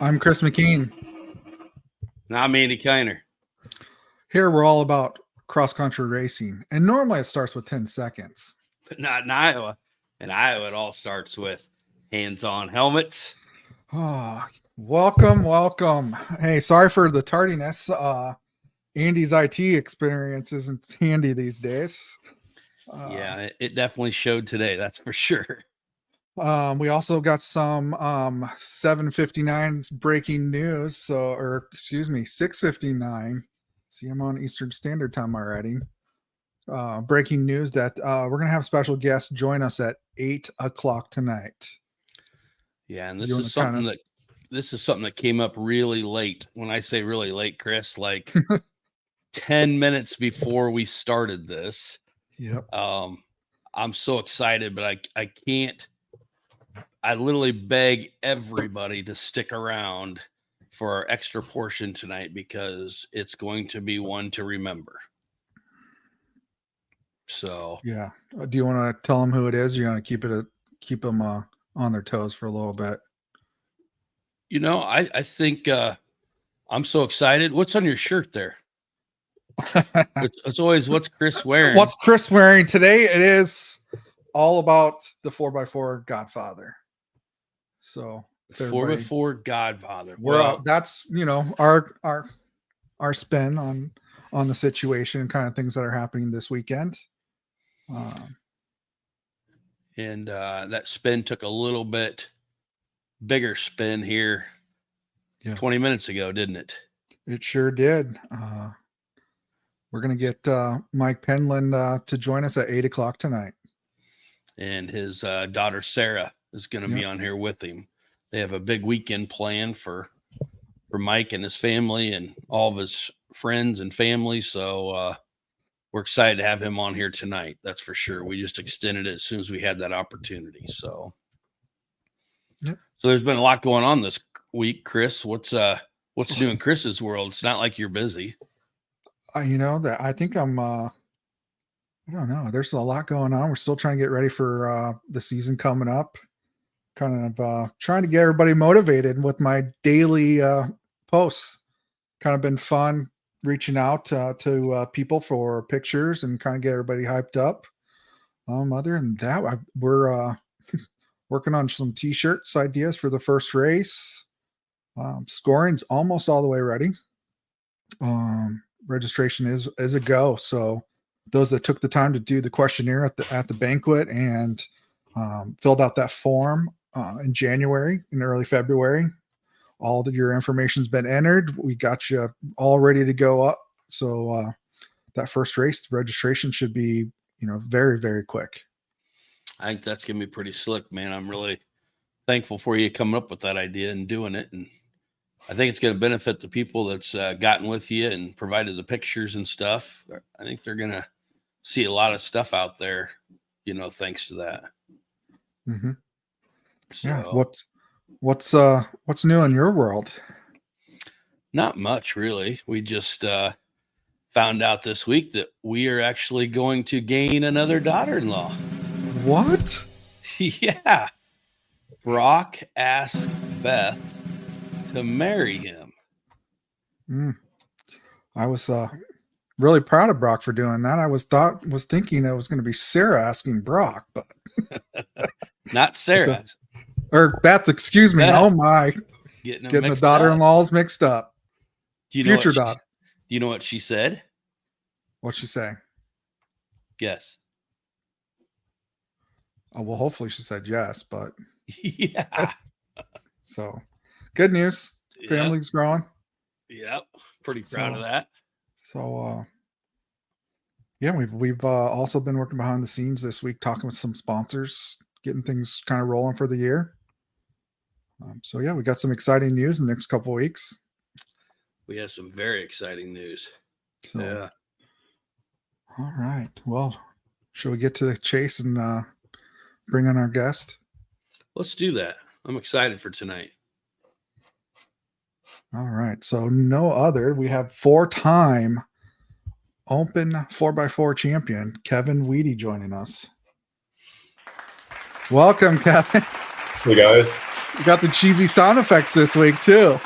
I'm Chris McKean. And I'm Andy Kiner. Here we're all about cross-country racing, and normally it starts with 10 seconds. But not in Iowa. In Iowa, it all starts with hands-on helmets. Oh, welcome. Hey, sorry for the tardiness. Andy's IT experience isn't handy these days. Yeah, it definitely showed today, that's for sure. We also got some 7:59 breaking news. 6:59. See, I'm on Eastern Standard Time already. Breaking news that we're gonna have special guests join us at 8:00 tonight. Yeah, and this is something that came up really late. When I say really late, Chris, like 10 minutes before we started this. Yep. I'm so excited, but I can't. I literally beg everybody to stick around for our extra portion tonight because it's going to be one to remember. So yeah, do you want to tell them who it is? You want to keep them on their toes for a little bit? You know, I think I'm so excited. What's on your shirt there? It's always what's Chris wearing. What's Chris wearing today? It is all about the 4x4 Godfather. So 4x4 Godfather. Well, that's our spin on the situation and kind of things that are happening this weekend. And that spin took a little bit bigger spin here 20 minutes ago, didn't it? It sure did. We're going to get Mike Penland to join us at 8:00 tonight. And his daughter, Sarah, is going to be on here with him. They have a big weekend planned for Mike and his family and all of his friends and family. So we're excited to have him on here tonight. That's for sure. We just extended it as soon as we had that opportunity. So there's been a lot going on this week, Chris. What's new in Chris's world? It's not like you're busy. I think I'm, I don't know. There's a lot going on. We're still trying to get ready for the season coming up. Kind of trying to get everybody motivated with my daily posts. Kind of been fun reaching out to people for pictures and kind of get everybody hyped up. Other than that, we're working on some t-shirts ideas for the first race. Scoring's almost all the way ready. Registration is a go. So those that took the time to do the questionnaire at the banquet and filled out that form in January and early February, all of your information's been entered. We got you all ready to go up. So that first race registration should be, very, very quick. I think that's going to be pretty slick, man. I'm really thankful for you coming up with that idea and doing it. And I think it's going to benefit the people that's gotten with you and provided the pictures and stuff. I think they're going to see a lot of stuff out there, thanks to that. Mm-hmm. So, yeah. What's new in your world? Not much, really. We just found out this week that we are actually going to gain another daughter-in-law. What? Yeah. Brock asked Beth to marry him. I was really proud of Brock for doing that. I was thinking it was going to be Sarah asking Brock, but not Sarah or Beth. Excuse me. Beth. Oh my, getting the daughter-in-laws mixed up. Future daughter. Do you know what she said? What'd she say? Guess. Oh well, hopefully she said yes, but yeah. So good news. Family's growing. Yep. Pretty proud of that. So we've also been working behind the scenes this week, talking with some sponsors, getting things kind of rolling for the year. We got some exciting news in the next couple of weeks. We have some very exciting news. So, yeah. All right. Well, shall we get to the chase and bring on our guest? Let's do that. I'm excited for tonight. All right. So we have 4-time Open 4x4 champion, Kevin Wehde, joining us. Welcome, Kevin. Hey, guys. You got the cheesy sound effects this week too.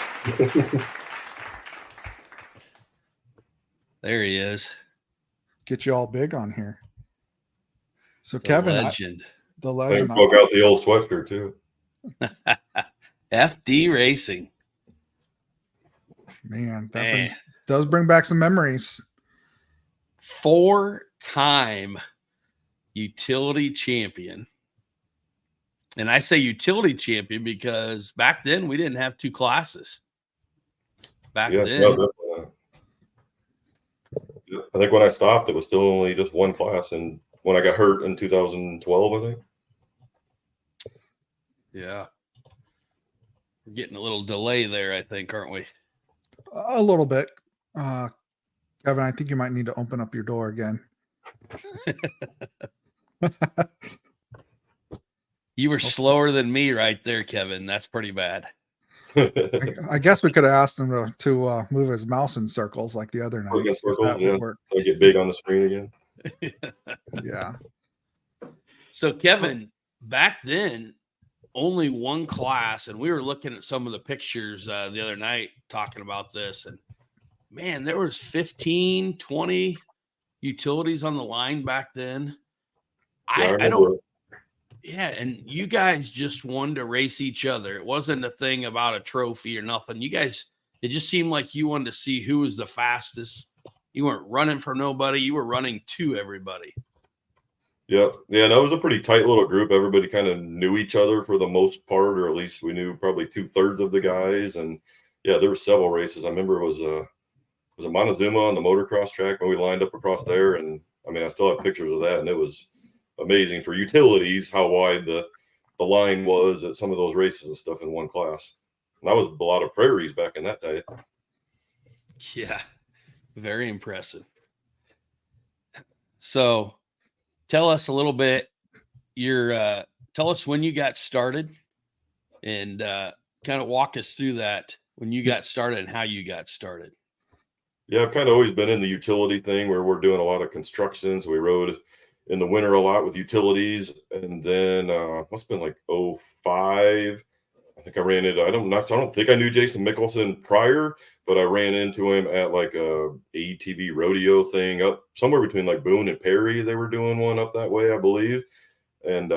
There he is. Get you all big on here. So The Kevin, legend. the I legend. broke out the old sweatshirt too. FD Racing. Man, that does bring back some memories. 4-time utility champion. And I say utility champion because back then we didn't have 2 classes. Back then. No, definitely not. I think when I stopped, it was still only just 1 class. And when I got hurt in 2012, I think. Yeah. We're getting a little delay there, I think, aren't we? A little bit. Kevin, I think you might need to open up your door again. You were slower than me right there, Kevin. That's pretty bad. I guess we could have asked him to move his mouse in circles like the other night. Circles, yeah. So I get big on the screen again. Yeah. So Kevin, back then, only 1 class, and we were looking at some of the pictures the other night talking about this, and man, there was 15, 20 utilities on the line back then. Yeah, I don't. Yeah, and you guys just wanted to race each other. It wasn't a thing about a trophy or nothing. You guys, it just seemed like you wanted to see who was the fastest. You weren't running for nobody. You were running to everybody. Yep. Yeah, that was a pretty tight little group. Everybody kind of knew each other for the most part, or at least we knew probably 2/3 of the guys. And yeah, there were several races. I remember it was Montezuma on the motocross track when we lined up across there. And I mean, I still have pictures of that, and it was amazing for utilities how wide the line was at some of those races and stuff in 1 class. And that was a lot of prairies back in that day. Yeah, very impressive. So tell us a little bit, tell us when you got started and kind of walk us through that, when you got started and how you got started. Yeah, I've kind of always been in the utility thing where we're doing a lot of construction. So we rode in the winter a lot with utilities. And then must have been like 05. I think I ran into, I don't think I knew Jason Mickelson prior, but I ran into him at like a ATV rodeo thing up somewhere between like Boone and Perry. They were doing one up that way, I believe. And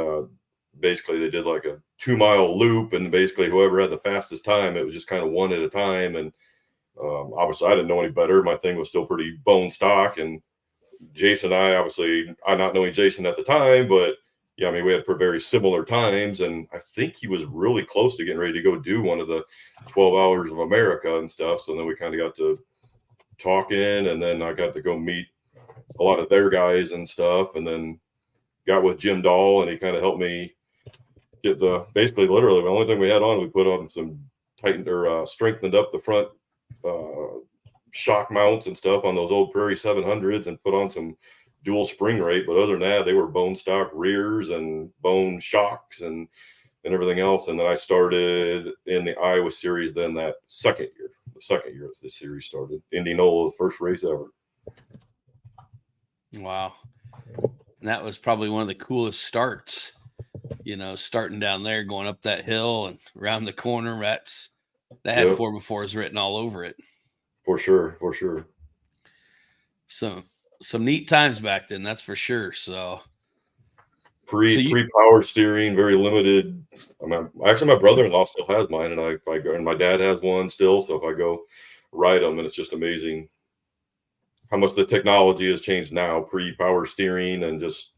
basically they did like a 2-mile loop, and basically whoever had the fastest time, it was just kind of one at a time. And obviously I didn't know any better. My thing was still pretty bone stock. And Jason and I, obviously, I'm not knowing Jason at the time, but yeah, I mean, we had very similar times, and I think he was really close to getting ready to go do one of the 12 Hours of America and stuff. So then we kind of got to talking, and then I got to go meet a lot of their guys and stuff, and then got with Jim Dahl, and he kind of helped me get basically literally the only thing we had on, we put on some tightened or strengthened up the front shock mounts and stuff on those old Prairie 700s and put on some dual spring rate. But other than that, they were bone stock rears and bone shocks and everything else. And then I started in the Iowa series then the second year as this series started. Indianola's first race ever. Wow. And that was probably one of the coolest starts, starting down there, going up that hill and around the corner. That had 4x4s written all over it. For sure. So some neat times back then, that's for sure. So pre-power steering, very limited. Actually, my brother-in-law still has mine, and if I go, and my dad has one still. So if I go ride them, and it's just amazing how much the technology has changed now. Pre-power steering, and just,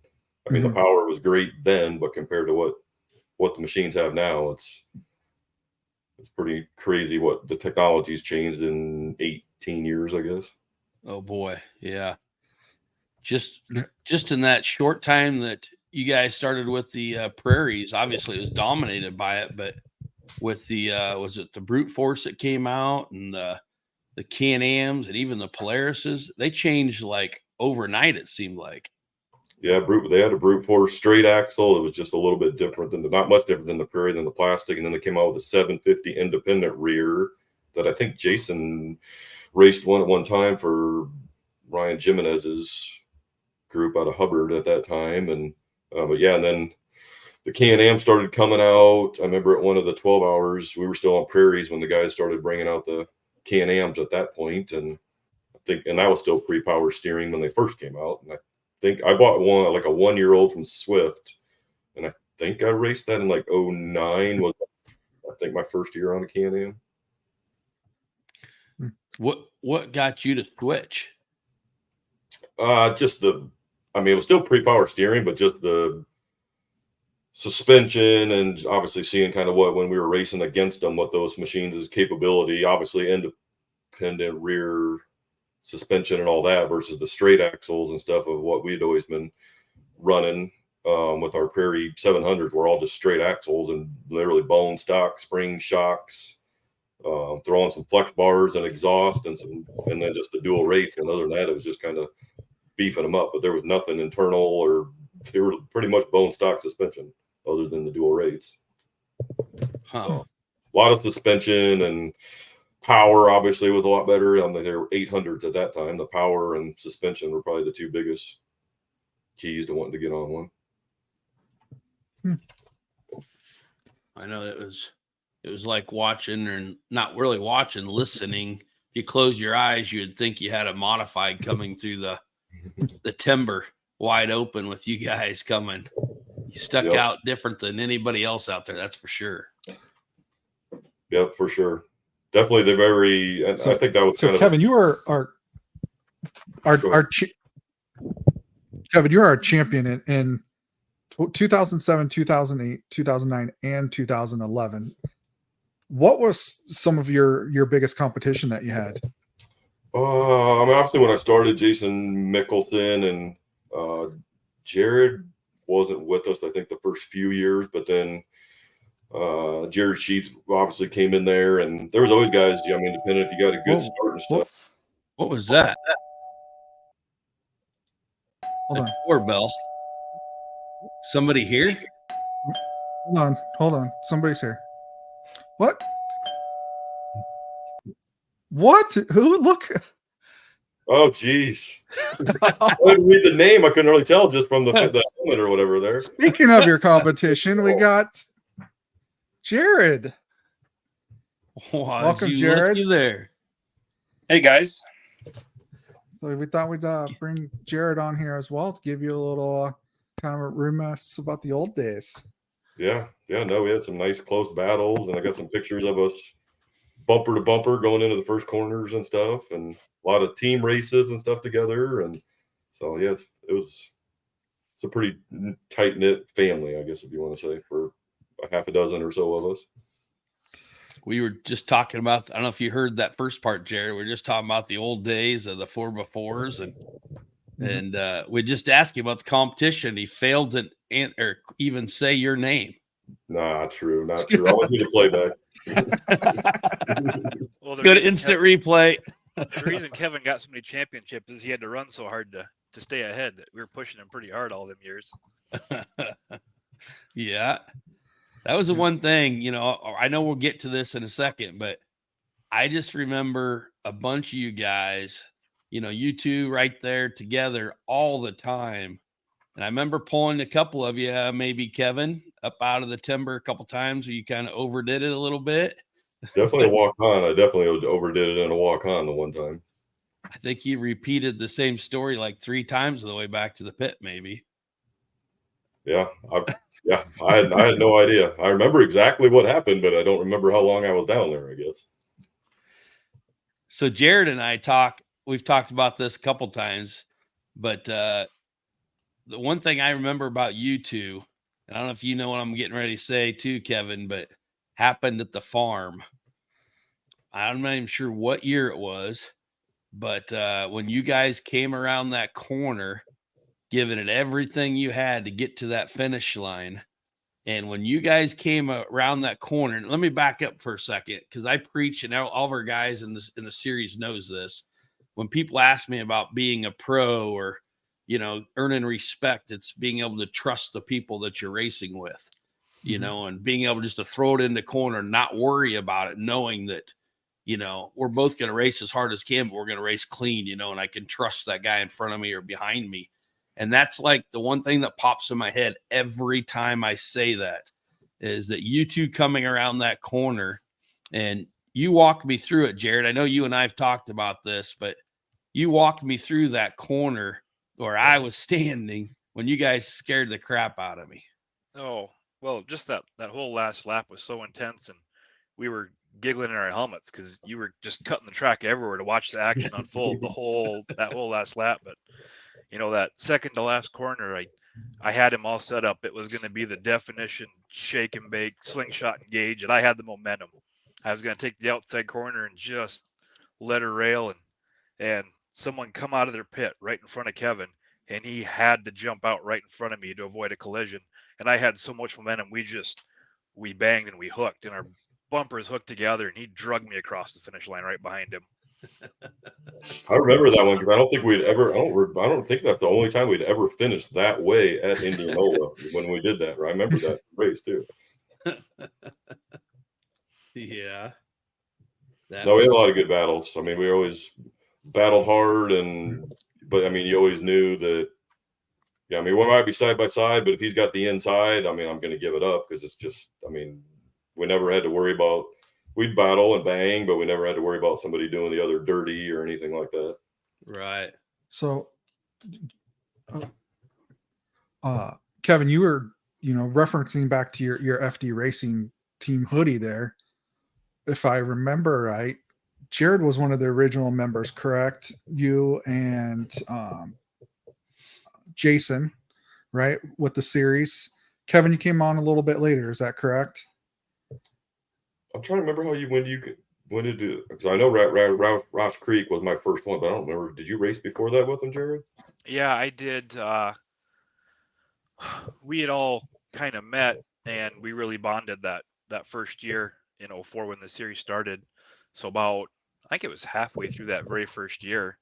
I mean, the power was great then, but compared to what the machines have now, it's pretty crazy what the technology's changed in 18 years, I guess. Oh boy, yeah. Just in that short time that you guys started with the prairies, obviously it was dominated by it, but with the was it the brute force that came out, and the Can-Ams and even the Polarises, they changed like overnight, it seemed like. Yeah, they had a brute force straight axle. It was just a little bit different not much different than the Prairie, than the plastic. And then they came out with a 750 independent rear that I think Jason raced one at one time for Ryan Jimenez's group out of Hubbard at that time. And but yeah, and then the Can-Am started coming out. I remember at one of the 12 hours, we were still on prairies when the guys started bringing out the Can-Ams at that point. And that was still pre-power steering when they first came out. And I think I bought one, like a 1-year-old from Swift. And I think I raced that in like 09 was, I think, my first year on a Can-Am. What got you to switch? Just it was still pre-power steering, but just the suspension and obviously seeing kind of when we were racing against them, what those machines' capability, obviously independent rear suspension and all that versus the straight axles and stuff of what we'd always been running with our Prairie 700s. We're all just straight axles and literally bone stock, spring shocks, throwing some flex bars and exhaust and then just the dual rates. And other than that, it was just kind of beefing them up, but there was nothing internal, or they were pretty much bone stock suspension other than the dual rates. Huh. A lot of suspension and power obviously was a lot better. There were 800s at that time. The power and suspension were probably the two biggest keys to wanting to get on one. I know it was like watching, or not really watching, listening. If you close your eyes, you'd think you had a modified coming through the timber wide open with you guys coming. You stuck out different than anybody else out there, that's for sure. Yep, for sure. Definitely the very, I think that was so kind Kevin, of. you are Kevin, you're our champion in 2007, 2008, 2009, and 2011. What was some of your biggest competition that you had? Obviously when I started, Jason Mickelson and Jared wasn't with us, I think, the first few years, but then Jared Sheets obviously came in there, and there was always guys, depending if you got a good start and stuff. What was that? Hold on. Doorbell. Somebody here? Hold on. Somebody's here. What? Who? Look. Oh, geez. I didn't read the name. I couldn't really tell just from the helmet or whatever there. Speaking of your competition, we got Jared. Welcome, Jared. You there? Hey, guys. So we thought we'd bring Jared on here as well to give you a little kind of a reminiscence about the old days. Yeah. No, we had some nice close battles, and I got some pictures of us bumper to bumper going into the first corners and stuff, and a lot of team races and stuff together. And so, yeah, it's a pretty tight knit family, I guess, if you want to say, for a half a dozen or so of us. We were just talking about, I don't know if you heard that first part, Jared. We were just talking about the old days of the 4x4s, and we just asked him about the competition. He failed to or even say your name. Not true. I want you to play back. Well, Let's go to instant replay. The reason Kevin got so many championships is he had to run so hard to stay ahead. We were pushing him pretty hard all them years. Yeah. That was the one thing, I know we'll get to this in a second, but I just remember a bunch of you guys, you two right there together all the time. And I remember pulling a couple of you, maybe Kevin, up out of the timber a couple times where you kind of overdid it a little bit. Definitely a walk on. I definitely overdid it in a walk on the one time. I think you repeated the same story like 3 times on the way back to the pit, maybe. Yeah. I had no idea. I remember exactly what happened, but I don't remember how long I was down there, I guess. So Jared and I we've talked about this a couple times, but the one thing I remember about you two, and I don't know if you know what I'm getting ready to say too, Kevin, but happened at the farm. I'm not even sure what year it was, but when you guys came around that corner, giving it everything you had to get to that finish line. And when you guys came around that corner, let me back up for a second, because I preach, and all of our guys in the series knows this. When people ask me about being a pro or, earning respect, it's being able to trust the people that you're racing with, and being able just to throw it in the corner, not worry about it, knowing that, we're both going to race as hard as can, but we're going to race clean, and I can trust that guy in front of me or behind me. And that's like the one thing that pops in my head every time I say that is that you two coming around that corner, and you walked me through it, Jared. I know you and I have talked about this, but you walked me through that corner where I was standing when you guys scared the crap out of me. Oh, well, just that whole last lap was so intense, and we were giggling in our helmets because you were just cutting the track everywhere to watch the action unfold that whole last lap. But that second to last corner, I had him all set up. It was going to be the definition shake and bake, slingshot and gauge, and I had the momentum. I was going to take the outside corner and just let her rail, and someone come out of their pit right in front of Kevin, and he had to jump out right in front of me to avoid a collision. And I had so much momentum, we banged and we hooked, and our bumpers hooked together, and he drugged me across the finish line right behind him. I remember that one because I don't think we'd ever. I don't think that's the only time we'd ever finished that way at Indianola when we did that. I remember that race too. Yeah. No, we had a lot of good battles. I mean, we always battled hard, but I mean, you always knew that. Yeah, I mean, we might be side by side, but if he's got the inside, I mean, I'm going to give it up because it's just. I mean, we never had to worry about. We'd battle and bang, but we never had to worry about somebody doing the other dirty or anything like that. Right. So, Kevin, you were, referencing back to your FD Racing team hoodie there. If I remember right, Jared was one of the original members, correct? You and Jason, right, with the series. Kevin, you came on a little bit later. Is that correct? I'm trying to remember when did do it? Because I know Roush Creek was my first one, but I don't remember. Did you race before that with him, Jared? Yeah, I did. We had all kind of met, and we really bonded that first year in 04 when the series started. So I think it was halfway through that very first year,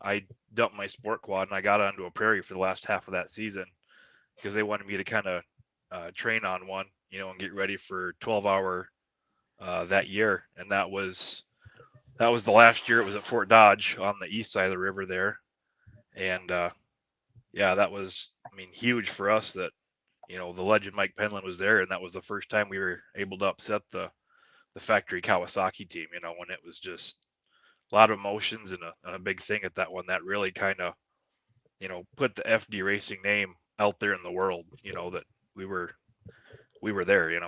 I dumped my sport quad and I got onto a prairie for the last half of that season because they wanted me to kind of train on one, and get ready for 12-hour that year. And that was the last year. It was at Fort Dodge on the east side of the river there. And yeah, that was, huge for us that, the legend Mike Penland was there. And that was the first time we were able to upset the factory Kawasaki team, when it was just a lot of emotions and a big thing at that one that really kind of, put the FD Racing name out there in the world, that we were there,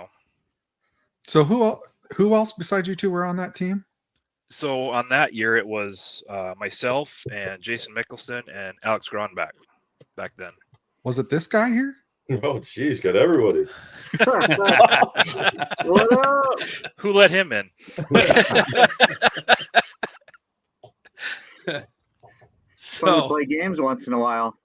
So who else besides you two were on that team? So on that year, it was myself and Jason Mickelson and Alex Gronbach back then. Was it this guy here? Oh, geez, got everybody. What up? Who let him in? Fun to play games once in a while.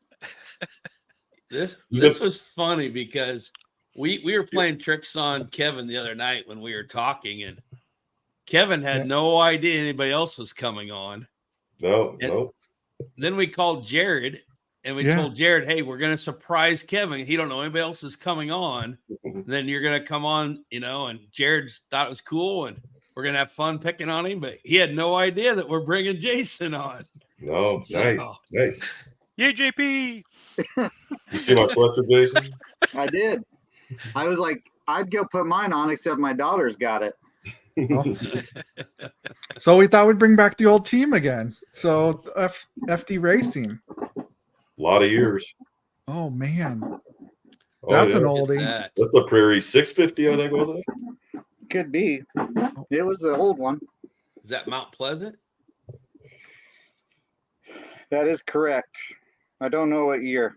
This was funny because we were playing tricks on Kevin the other night when we were talking, and Kevin had no idea anybody else was coming on. No. Then we called Jared, and we told Jared, hey, we're going to surprise Kevin. He don't know anybody else is coming on. Then you're going to come on, and Jared thought it was cool, and we're going to have fun picking on him. But he had no idea that we're bringing Jason on. No, nice. Yay, JP! You see my sweatshirt, Jason? I did. I was like, I'd go put mine on, except my daughter's got it. So we thought we'd bring back the old team again. So FD Racing. A lot of years. Oh man, that's an oldie. That's the Prairie 650, I think, wasn't it? Could be. It was the old one. Is that Mount Pleasant? That is correct. I don't know what year.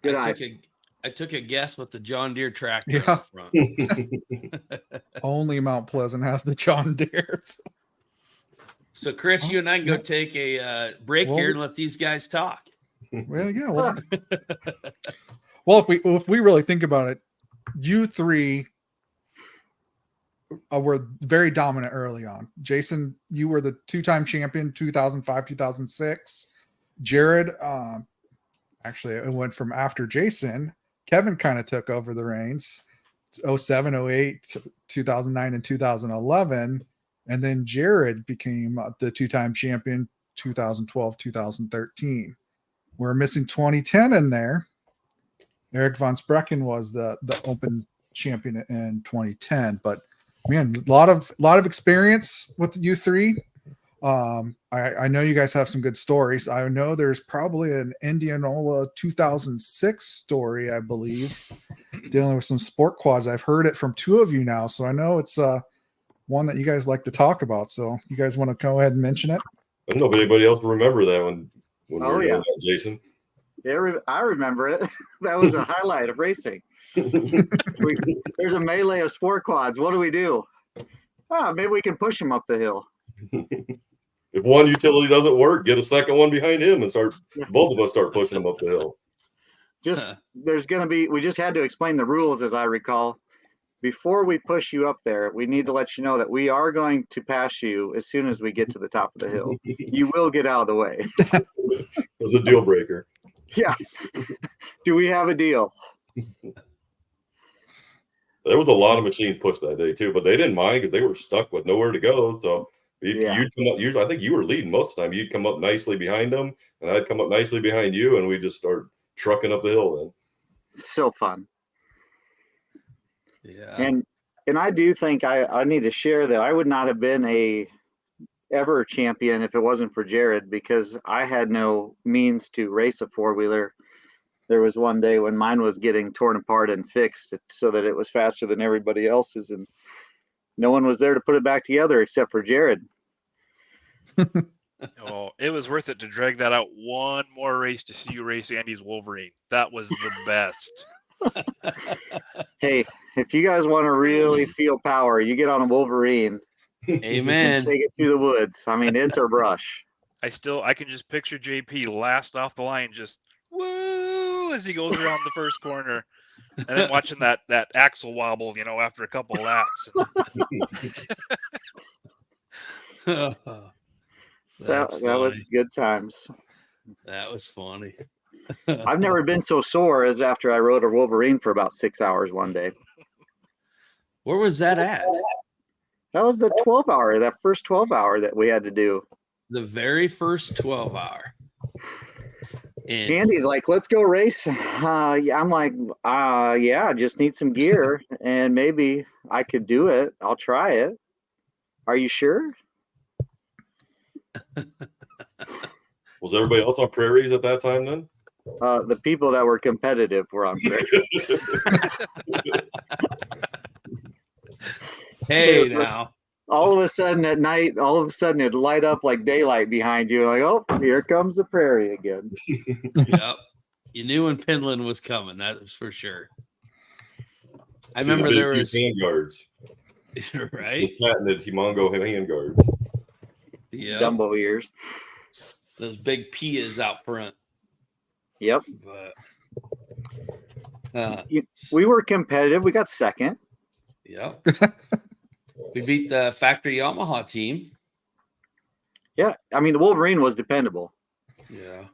I took a guess with the John Deere tractor up front. Only Mount Pleasant has the John Deere's. So, Chris, you and I can go take a break here and let these guys talk. Well, yeah. Well, if we really think about it, you three were very dominant early on. Jason, you were the two-time champion, 2005, 2006. Jared, actually, it went from after Jason. Kevin kind of took over the reins. 07, 08, 2009, and 2011. And then Jared became the two-time champion 2012, 2013. We're missing 2010 in there. Eric von Sprecken was the Open champion in 2010, but man, a lot of experience with you three. I know you guys have some good stories. I know there's probably an Indianola 2006 story, I believe, dealing with some sport quads. I've heard it from two of you now, so I know it's one that you guys like to talk about. So you guys want to go ahead and mention it? I don't know if anybody else will remember that when we Oh, were yeah. doing that, Jason. Yeah, I remember it. That was a highlight of racing. There's a melee of sport quads. What do we do? Maybe we can push them up the hill. If one utility doesn't work, get a second one behind him and both of us start pushing them up the hill. We just had to explain the rules, as I recall. Before we push you up there, we need to let you know that we are going to pass you as soon as we get to the top of the hill. You will get out of the way. That's a deal breaker. Yeah. Do we have a deal? There was a lot of machines pushed that day too, but they didn't mind because they were stuck with nowhere to go. So you'd come up. Usually, I think you were leading most of the time. You'd come up nicely behind them, and I'd come up nicely behind you, and we just start trucking up the hill. Then So fun. Yeah. And I do think I need to share that I would not have been ever champion if it wasn't for Jared, because I had no means to race a four-wheeler. There was one day when mine was getting torn apart and fixed so that it was faster than everybody else's, and no one was there to put it back together except for Jared. Oh, it was worth it to drag that out one more race to see you race Andy's Wolverine. That was the best. Hey, if you guys want to really feel power, you get on a Wolverine Amen. and take it through the woods. I mean, it's a rush. I can just picture JP last off the line, just woo as he goes around the first corner, and then watching that axle wobble, after a couple laps. That was good times. That was funny. I've never been so sore as after I rode a Wolverine for about 6 hours one day. Where was that at? That was the 12-hour, that first 12-hour that we had to do. The very first 12-hour. And Andy's like, let's go race. I'm like, yeah, just need some gear and maybe I could do it. I'll try it. Are you sure? was everybody else on prairies at that time then? The people that were competitive were on prairie. hey, now. All of a sudden at night, it'd light up like daylight behind you. Like, oh, here comes the prairie again. Yep. You knew when Penland was coming, that was for sure. I remember there was hand guards. Right? Just patented Himongo hand guards. Yeah. Dumbo ears. Those big Pias out front. Yep. But we were competitive. We got second. Yep. We beat the factory Yamaha team. Yeah. I mean, the Wolverine was dependable. Yeah.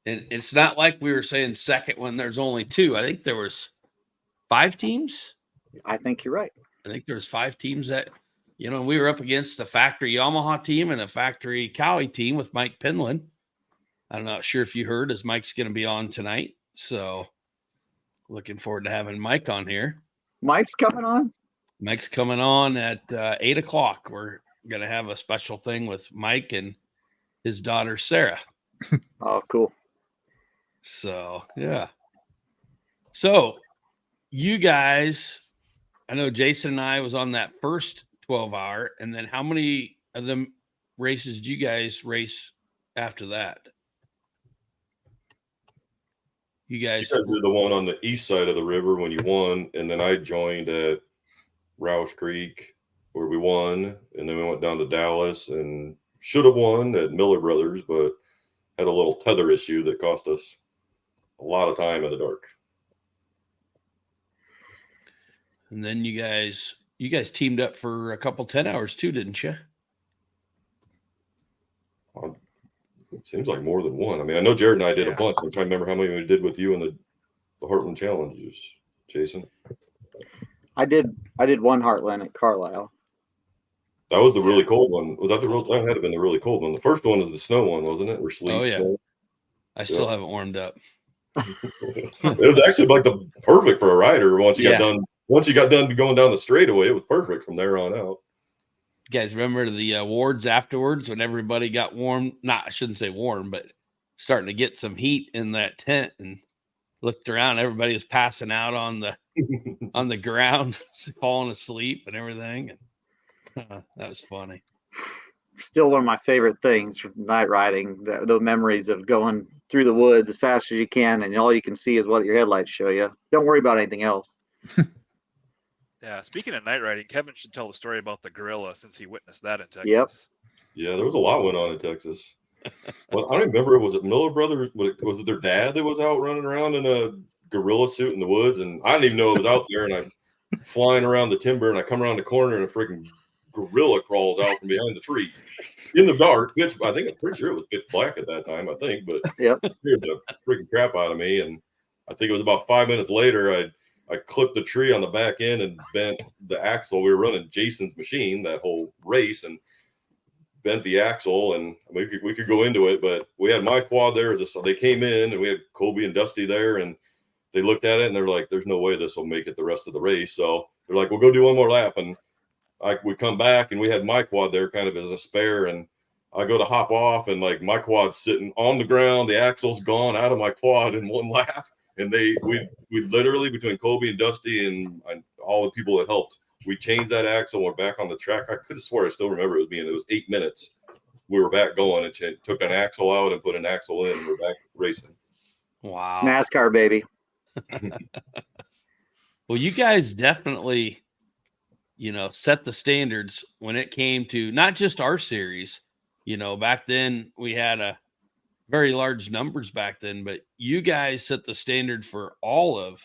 And it's not like we were saying second when there's only two. I think there was 5 teams. I think you're right. I think there was 5 teams that, we were up against the factory Yamaha team and a factory Cowie team with Mike Penland. I'm not sure if you heard, as Mike's going to be on tonight. So looking forward to having Mike on here. Mike's coming on? Mike's coming on at 8 o'clock. We're going to have a special thing with Mike and his daughter, Sarah. Oh, cool. So, yeah. So you guys, I know Jason and I was on that first 12-hour. And then how many of them races did you guys race after that? You guys did the one on the east side of the river when you won, and then I joined at Roush Creek where we won, and then we went down to Dallas and should have won at Miller Brothers, but had a little tether issue that cost us a lot of time in the dark. And then you guys teamed up for a couple 10 hours too, didn't you? It seems like more than one. I mean, I know Jared and I did a bunch. I'm trying to remember how many we did with you in the Heartland Challenges, Jason. I did one Heartland at Carlisle. That was the really cold one. Was that the real? That had to have been the really cold one. The first one was the snow one, wasn't it? Or sleet. Oh, yeah. Snow. I still haven't warmed up. It was actually like the perfect for a rider once you Yeah. got done. Once you got done going down the straightaway, it was perfect from there on out. You guys remember the awards afterwards when everybody got warm? Not, I shouldn't say warm, but starting to get some heat in that tent, and looked around. Everybody was passing out on the ground, falling asleep and everything. And that was funny. Still one of my favorite things from night riding, the memories of going through the woods as fast as you can, and all you can see is what your headlights show you. Don't worry about anything else. Yeah. Speaking of night riding, Kevin should tell the story about the gorilla since he witnessed that in Texas. Yep. Yeah, there was a lot went on in Texas. Well, I don't remember. Was it Miller Brothers? Was it their dad that was out running around in a gorilla suit in the woods? And I didn't even know it was out there. And I'm flying around the timber, and I come around the corner, and a freaking gorilla crawls out from behind the tree in the dark. I'm pretty sure it was pitch black at that time. I think, but Yep. it scared the freaking crap out of me. And I think it was about 5 minutes later, I clipped the tree on the back end and bent the axle. We were running Jason's machine that whole race, and bent the axle, and we could go into it, but we had my quad there. They came in, and we had Colby and Dusty there, and they looked at it, and they're like, there's no way this will make it the rest of the race. So they're like, we'll go do one more lap. And we come back, and we had my quad there kind of as a spare, and I go to hop off, and like my quad's sitting on the ground, the axle's gone out of my quad in one lap. And we literally, between Colby and Dusty and all the people that helped, we changed that axle. We're back on the track. I could have swore I still remember it was 8 minutes. We were back going, and took an axle out and put an axle in. And we're back racing. Wow. It's NASCAR, baby. Well, you guys definitely, set the standards when it came to not just our series. Back then we had a very large numbers back then, but you guys set the standard for all of,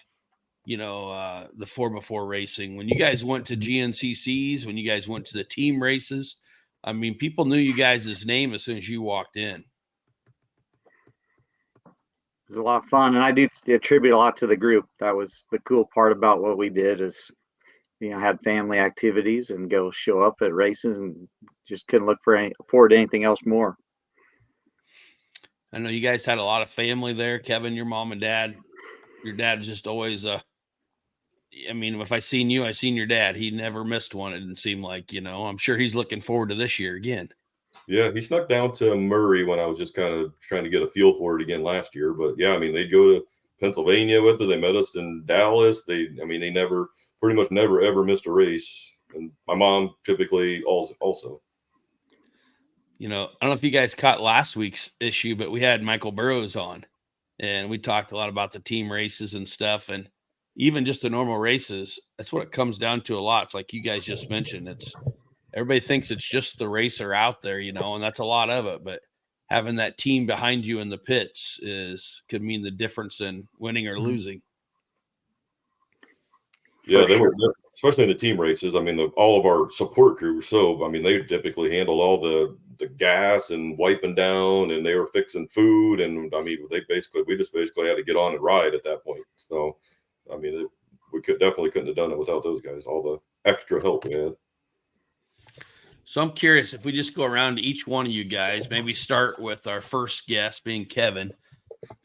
the 4x4 racing. When you guys went to GNCCs, when you guys went to the team races, I mean, people knew you guys' name as soon as you walked in. It was a lot of fun, and I do attribute a lot to the group. That was the cool part about what we did is, had family activities and go show up at races, and just couldn't look forward to anything else more. I know you guys had a lot of family there. Kevin, your mom and dad. Your dad just always, if I seen you, I seen your dad. He never missed one. It didn't seem like, I'm sure he's looking forward to this year again. Yeah, he snuck down to Murray when I was just kind of trying to get a feel for it again last year. But yeah, they'd go to Pennsylvania with it. They met us in Dallas. They pretty much never ever missed a race. And my mom typically also. I don't know if you guys caught last week's issue, but we had Michael Burrows on, and we talked a lot about the team races and stuff. And even just the normal races, that's what it comes down to a lot. It's like you guys just mentioned, everybody thinks it's just the racer out there, and that's a lot of it. But having that team behind you in the pits could mean the difference in winning or losing. Yeah, they were, especially in the team races. All of our support crew. So, they typically handle all the gas and wiping down, and they were fixing food. And we just basically had to get on and ride at that point. So, we couldn't have done it without those guys, all the extra help we had. So I'm curious if we just go around to each one of you guys, maybe start with our first guest being Kevin.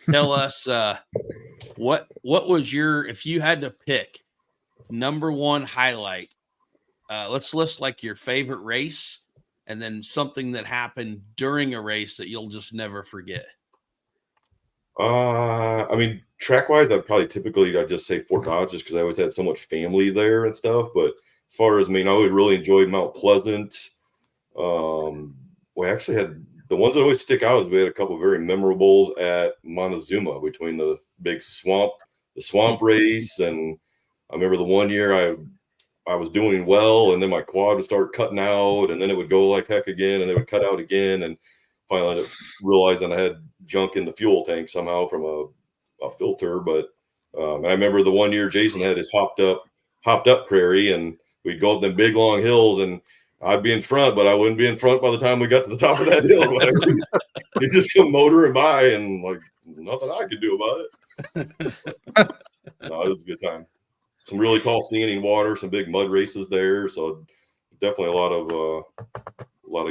Tell us what was if you had to pick number one highlight, let's list like your favorite race and then something that happened during a race that you'll just never forget. Track wise, I'd just say Fort Dodge, just because I always had so much family there and stuff. But as far as I always really enjoyed Mount Pleasant. We actually had the ones that always stick out is we had a couple of very memorables at Montezuma between the swamp race, and I remember the one year I was doing well, and then my quad would start cutting out, and then it would go like heck again, and it would cut out again, and finally I ended up realizing I had junk in the fuel tank somehow from a filter. But I remember the one year Jason had his hopped up prairie, and we'd go up them big long hills, and I'd be in front, but I wouldn't be in front by the time we got to the top of that hill or whatever. He just come motoring by, and like nothing I could do about it. No, it was a good time. Some really tall standing water, some big mud races there. So definitely a lot of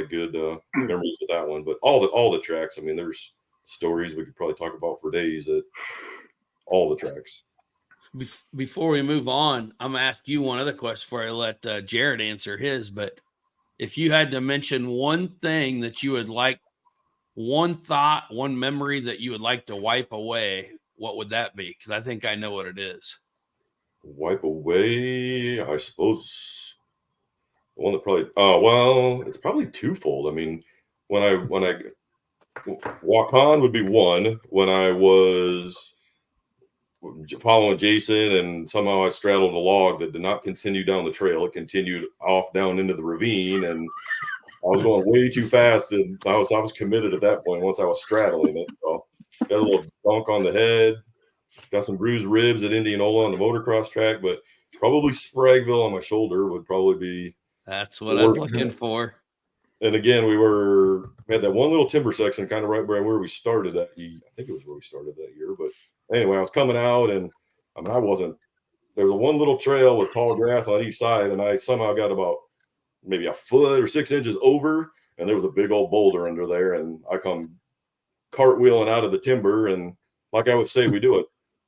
good memories with that one. But all the tracks, there's stories we could probably talk about for days at all the tracks. Before we move on, I'm gonna ask you one other question before I let Jared answer his. But if you had to mention one thing that you would like, one thought, one memory that you would like to wipe away, what would that be? Because I think I know what it is. Wipe away, I suppose. The one that probably, well, it's probably twofold. I mean, when I walk on would be one. When I was following Jason and somehow I straddled a log that did not continue down the trail. It continued off down into the ravine, and I was going way too fast, and I was committed at that point once I was straddling it. So got a little dunk on the head, got some bruised ribs at Indianola on the motocross track, but probably Spragueville on my shoulder would probably be. That's what I was looking for. And again, we had that one little timber section kind of right where we started that. I think it was where we started that year. But anyway, I was coming out, and I mean, there was one little trail with tall grass on each side, and I somehow got about maybe a foot or 6 inches over, and there was a big old boulder under there, and I come cartwheeling out of the timber, and like I would say, we do a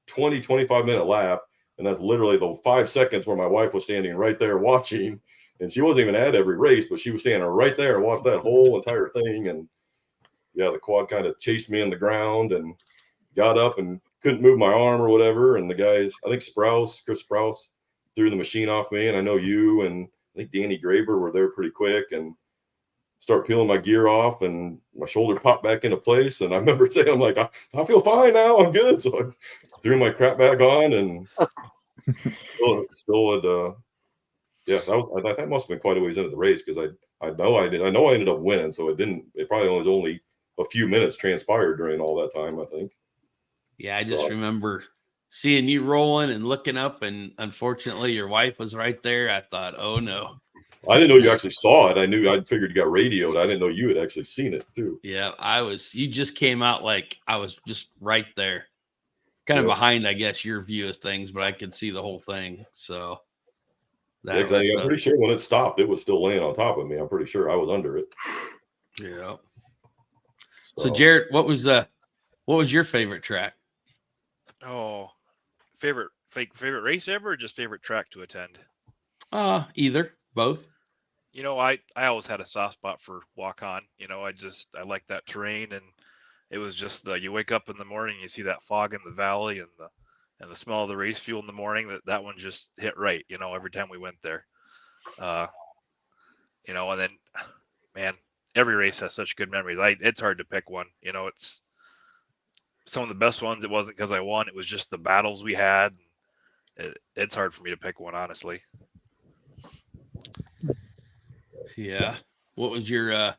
25 minute lap, and that's literally the 5 seconds where my wife was standing right there watching. And she wasn't even at every race, but she was standing right there and watched that whole entire thing. And yeah, the quad kind of chased me in the ground and got up and couldn't move my arm or whatever. And the guys, I think Chris Sprouse threw the machine off me. And I know you and I think Danny Graber were there pretty quick and start peeling my gear off, and my shoulder popped back into place. And I remember saying, I'm like, I feel fine now. I'm good. So I threw my crap back on and still had, yeah, that must have been quite a ways into the race, because I know I ended up winning, so it probably was only a few minutes transpired during all that time, I think. Yeah, I just remember seeing you rolling and looking up, and unfortunately your wife was right there. I thought, oh no. I didn't know you actually saw it. I figured you got radioed. I didn't know you had actually seen it too. Yeah, you just came out like I was just right there. Kind of behind, I guess, your view of things, but I could see the whole thing. So I'm pretty sure when it stopped, it was still laying on top of me. I'm pretty sure I was under it. Yeah. So Jared, what was your favorite track? Oh, favorite race ever, or just favorite track to attend? Either, both. You know, I always had a soft spot for walk on. You know, I like that terrain, and it was just you wake up in the morning, you see that fog in the valley, and the smell of the race fuel in the morning. That one just hit right. You know, every time we went there. You know, and then, man, every race has such good memories. It's hard to pick one. You know, it's some of the best ones. It wasn't because I won; it was just the battles we had. It's hard for me to pick one, honestly. Yeah. What was your?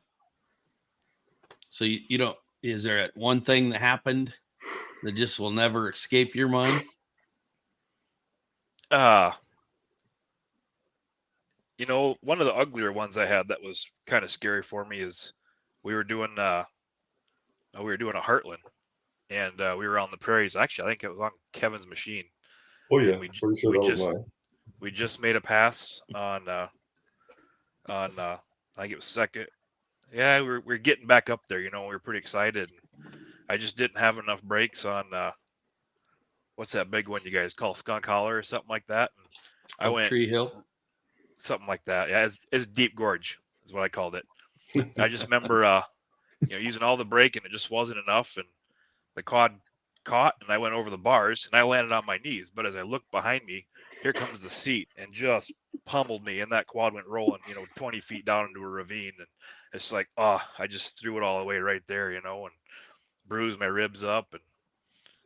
So you don't. Is there one thing that happened that just will never escape your mind? You know, one of the uglier ones I had that was kind of scary for me is we were doing a Heartland, and we were on the prairies. Actually, I think it was on Kevin's machine. Oh yeah, pretty sure that was mine. We just made a pass on I think it was second. Yeah, we're getting back up there. You know, we were pretty excited. I just didn't have enough brakes on what's that big one you guys call Skunk Holler or something like that. And I went Tree Hill, something like that. Yeah, it's Deep Gorge is what I called it. I just remember using all the brake, and it just wasn't enough, and the quad caught, and I went over the bars, and I landed on my knees. But as I looked behind me, here comes the seat, and just pummeled me, and that quad went rolling, 20 feet down into a ravine. And it's like, I just threw it all away right there, and bruised my ribs up,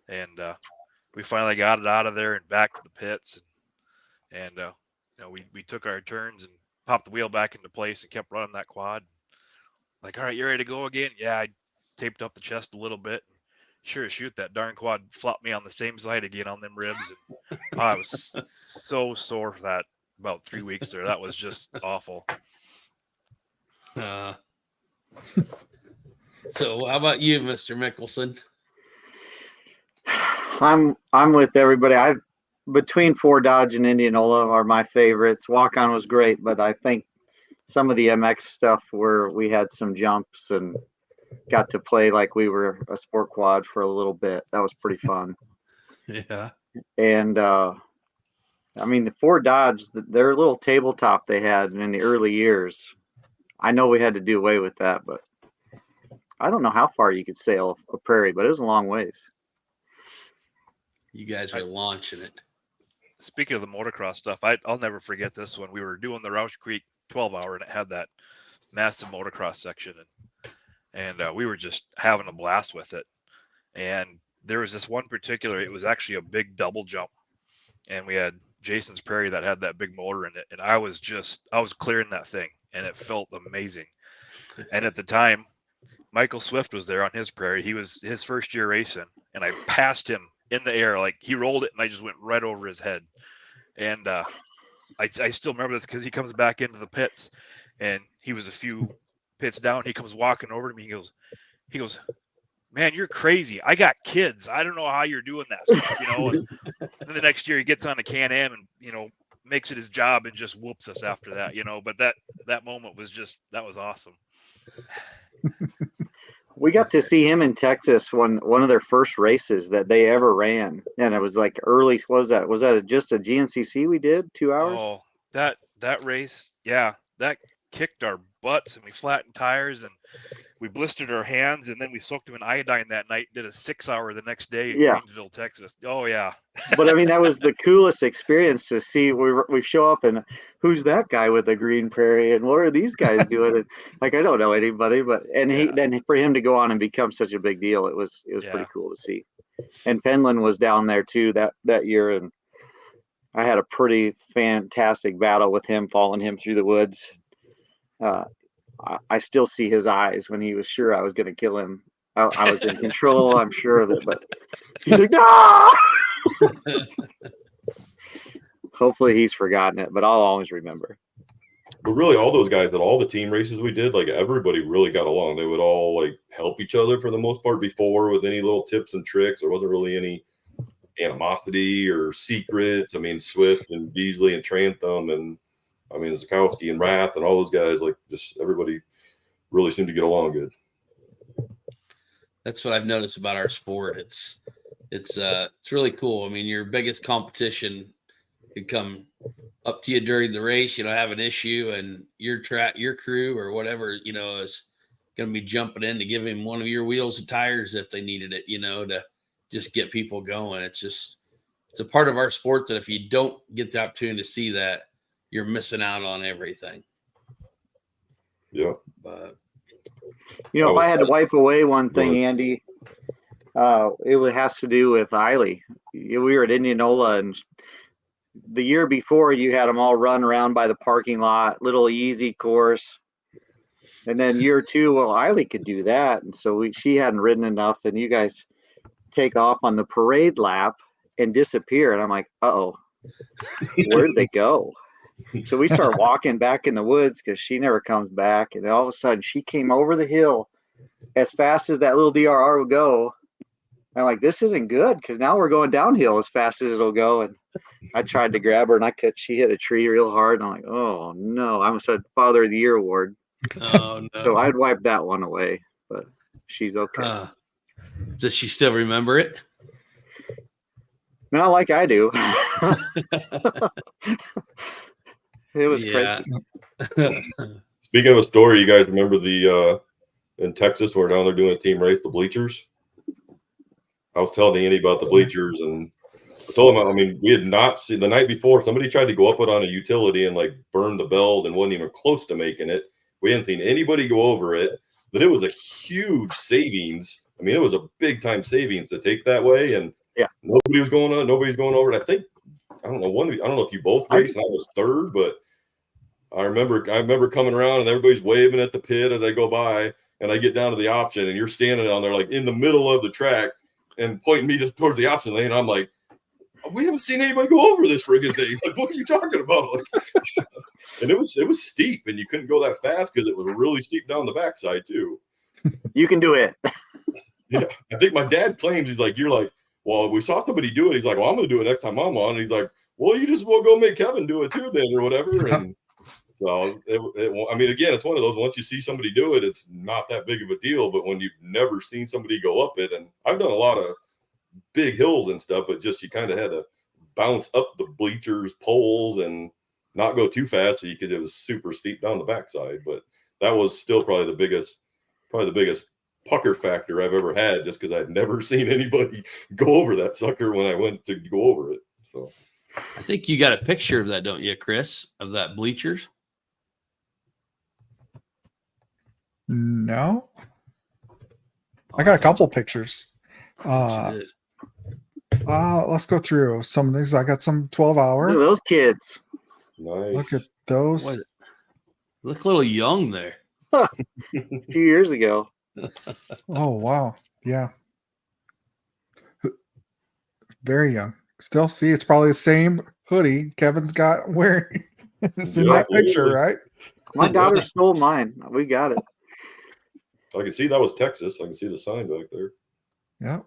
and we finally got it out of there and back to the pits, and we took our turns and popped the wheel back into place and kept running that quad. Like, all right, you ready to go again? Yeah, I taped up the chest a little bit. Sure as shoot, that darn quad flopped me on the same side again on them ribs. And I was so sore for that about 3 weeks there. That was just awful. So how about you, Mr. Mickelson? I'm with everybody. Between Ford Dodge and Indianola are my favorites. Walk On was great, but I think some of the MX stuff where we had some jumps and got to play like we were a sport quad for a little bit. That was pretty fun. Yeah. And I mean, the Ford Dodge, their little tabletop they had in the early years, I know we had to do away with that, but I don't know how far you could sail a prairie, but it was a long ways. You guys were launching it. Speaking of the motocross stuff, I'll never forget this one. We were doing the Roush Creek 12-hour, and it had that massive motocross section, and we were just having a blast with it. And there was this one particular, it was actually a big double jump, and we had Jason's Prairie that had that big motor in it, and I was clearing that thing, and it felt amazing. And at the time, Michael Swift was there on his Prairie. He was his first year racing, and I passed him in the air. Like, he rolled it, and I just went right over his head. And I still remember this because he comes back into the pits, and he was a few pits down. He comes walking over to me. He goes, man, you're crazy. I got kids. I don't know how you're doing that stuff, And then the next year he gets on a Can-Am and, makes it his job and just whoops us after that, But that moment was that was awesome. We got to see him in Texas one of their first races that they ever ran, and it was like early. What was that? Was that just a GNCC we did 2 hours? Oh, that race, yeah, that kicked our butts, and we flattened tires, and we blistered our hands, and then we soaked them in iodine that night. Did a 6-hour the next day in Greensville, Texas. Oh yeah. But I mean, that was the coolest experience to see. We show up, and who's that guy with the green prairie, and what are these guys doing? And like, I don't know anybody, but then for him to go on and become such a big deal, it was pretty cool to see. And Penland was down there too that year, and I had a pretty fantastic battle with him, following him through the woods. I still see his eyes when he was sure I was going to kill him. I was in control, I'm sure of it, but he's like, no! Hopefully he's forgotten it, but I'll always remember. But really, all those guys at all the team races we did, like, everybody really got along. They would all like help each other for the most part before with any little tips and tricks. There wasn't really any animosity or secrets. I mean, Swift and Beasley and Trantham and Zukowski and Rath and all those guys, like, just everybody really seemed to get along good. That's what I've noticed about our sport. It's really cool. I mean, your biggest competition could come up to you during the race, have an issue, and your crew or whatever, is going to be jumping in to give him one of your wheels and tires if they needed it, to just get people going. It's a part of our sport that if you don't get the opportunity to see that, you're missing out on everything. Yeah. But if I had to wipe away one thing, Andy, it has to do with Eiley. We were at Indianola, and the year before you had them all run around by the parking lot, little easy course. And then year 2, well, Eiley could do that. And so she hadn't ridden enough, and you guys take off on the parade lap and disappear. And I'm like, uh-oh, where'd they go? So we start walking back in the woods because she never comes back. And all of a sudden she came over the hill as fast as that little DRR would go. I'm like, this isn't good because now we're going downhill as fast as it'll go. And I tried to grab her, and she hit a tree real hard. And I'm like, oh no, I almost had Father of the Year award. Oh no. So I'd wipe that one away, but she's okay. Does she still remember it? Not like I do. It was crazy. Speaking of a story, you guys remember the in Texas when we're down there doing a team race, the bleachers? I was telling Andy about the bleachers, and I told him, we had not seen the night before. Somebody tried to go up it on a utility and like burn the belt and wasn't even close to making it. We hadn't seen anybody go over it, but it was a huge savings. It was a big time savings to take that way, and nobody's going over it. I don't know if you both raced, and I was third, but I remember coming around and everybody's waving at the pit as I go by, and I get down to the option, and you're standing down there like in the middle of the track and pointing me towards the option lane. I'm like, we haven't seen anybody go over this friggin' thing. Like, what are you talking about? Like, and it was steep, and you couldn't go that fast because it was really steep down the backside too. You can do it. Yeah, I think my dad claims, he's like, you're like, well, we saw somebody do it. He's like, well, I'm going to do it next time I'm on. And he's like, well, you just will go make Kevin do it too then or whatever. And So I mean, again, it's one of those, once you see somebody do it, it's not that big of a deal. But when you've never seen somebody go up it, and I've done a lot of big hills and stuff, but just you kind of had to bounce up the bleachers, poles, and not go too fast, because it was super steep down the backside. But that was still probably the biggest pucker factor I've ever had, just because I'd never seen anybody go over that sucker when I went to go over it. So I think you got a picture of that, don't you, Chris, of that bleachers? No, Oh, I got a thought couple pictures. you did. Let's go through some of these. I got some 12-hour. Look at those kids. nice. Look at those. What? Look a little young there. A few years ago. Oh, wow. Yeah. Very young. Still, see, it's probably the same hoodie Kevin's got wearing. It's in that picture, right? My daughter stole mine. We got it. I can see that was Texas. I can see the sign back there. Yeah.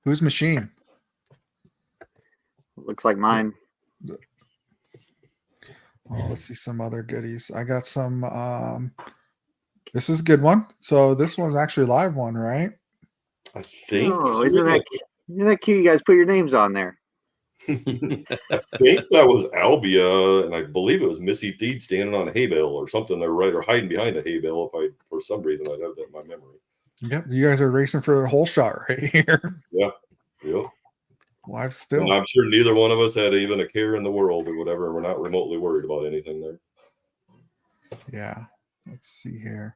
Whose machine? Looks like mine. Oh, let's see some other goodies. I got some. This is a good one. So this one's actually a live one, right? I think. Oh, isn't that cute? You guys put your names on there. I think that was Albia, and I believe it was Missy Theed standing on a hay bale or something. They're right, or hiding behind a hay bale. If for some reason, I have that in my memory. Yep. You guys are racing for a whole shot right here. Yeah. Yep. Live still. And I'm sure neither one of us had even a care in the world or whatever. We're not remotely worried about anything there. Yeah. Let's see here.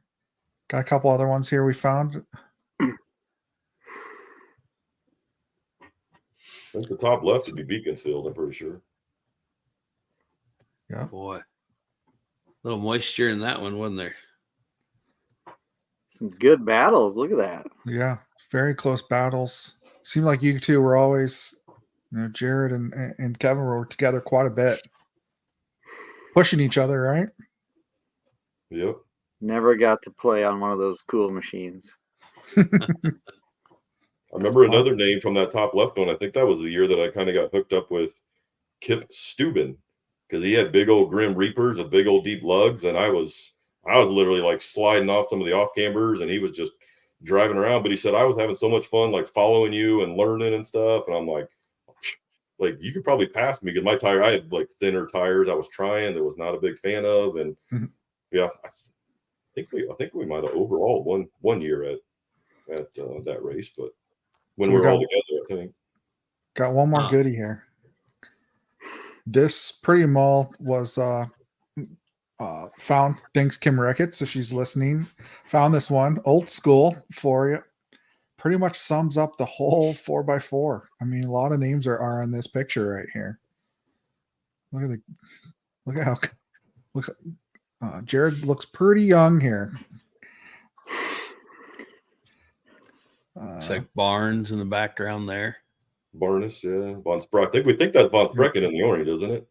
Got a couple other ones here we found. I think the top left would be Beaconsfield, I'm pretty sure. Yeah. Boy. A little moisture in that one, wasn't there? Some good battles. Look at that. Yeah. Very close battles. Seemed like you two were always, Jared and Kevin were together quite a bit. Pushing each other, right? Yep. Never got to play on one of those cool machines. I remember another name from that top left one. I think that was the year that I kind of got hooked up with Kip Steuben, because he had big old Grim Reapers with big old deep lugs, and I was literally like sliding off some of the off cambers, and he was just driving around. But he said I was having so much fun, like following you and learning and stuff. And I'm like you could probably pass me, because my tire, I had like thinner tires. I was trying, that was not a big fan of, and yeah, I think we might have overall won one year at that race, but when So we were all together, I think. Got one more goodie here. This pretty mall was found. Thanks, Kim Ricketts, if she's listening. Found this one, old school for you. Pretty much sums up the whole 4x4. I mean, a lot of names are in this picture right here. Look at how Jared looks pretty young here. It's like Barnes in the background there. Barnes, yeah. I think that's Von Sprecken in the orange, isn't it?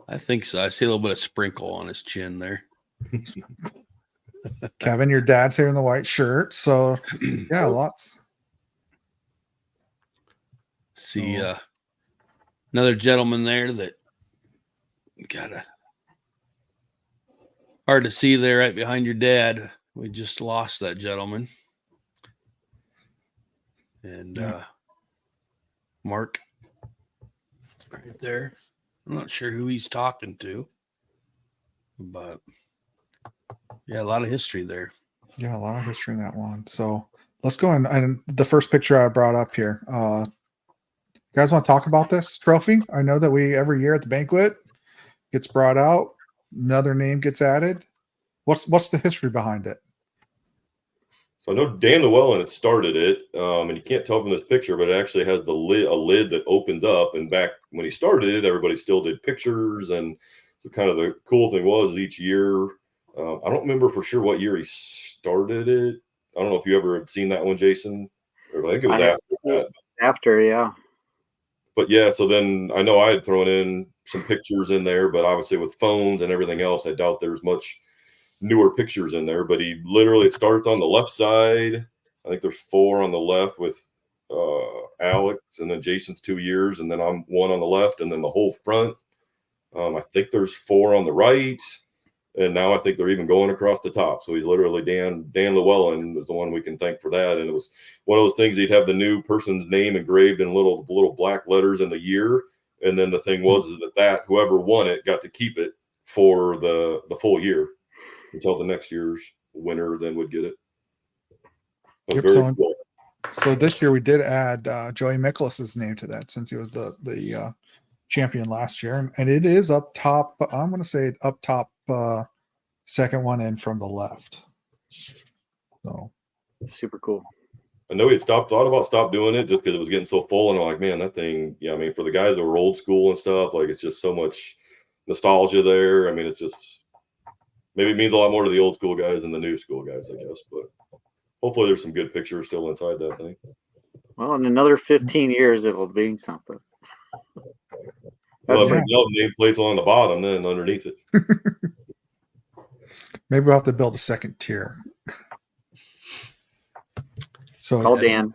I think so. I see a little bit of sprinkle on his chin there. Kevin, your dad's here in the white shirt. So, yeah, lots. See another gentleman there that hard to see there right behind your dad. We just lost that gentleman. And Mark right there. I'm not sure who he's talking to, but yeah, a lot of history there. Yeah, a lot of history in that one. So let's go and the first picture I brought up here. You guys want to talk about this trophy? I know that every year at the banquet gets brought out, another name gets added. What's the history behind it? So I know Dan Llewellyn had started it, and you can't tell from this picture, but it actually has a lid that opens up. And back when he started it, everybody still did pictures. And so kind of the cool thing was each year, I don't remember for sure what year he started it. I don't know if you ever had seen that one, Jason, or I think it was after that. After, yeah. But yeah, so then I know I had thrown in some pictures in there, but obviously with phones and everything else, I doubt there's much newer pictures in there. But he literally, it starts on the left side. I think there's 4 on the left with Alex, and then Jason's 2 years, and then I'm 1 on the left, and then the whole front. I think there's 4 on the right, and now I think they're even going across the top. So he's literally Dan Llewellyn is the one we can thank for that. And it was one of those things, he'd have the new person's name engraved in little black letters in the year. And then the thing was is that whoever won it got to keep it for the full year until the next year's winner then would get it. Yep, Very cool. So this year we did add Joey Miklas's name to that since he was the champion last year, and it is up top. I'm going to say up top, second one in from the left. So Super cool. I know he had thought about stop doing it just because it was getting so full, and I'm like, man, that thing. Yeah, I mean, for the guys that were old school and stuff, like it's just so much nostalgia there. I mean, it's just maybe it means a lot more to the old school guys than the new school guys, I guess, but. Hopefully there's some good pictures still inside that thing. Well, in another 15 years, it will be something. Well, nameplates on the bottom, then underneath it. Maybe we'll have to build a second tier. So Call Dan.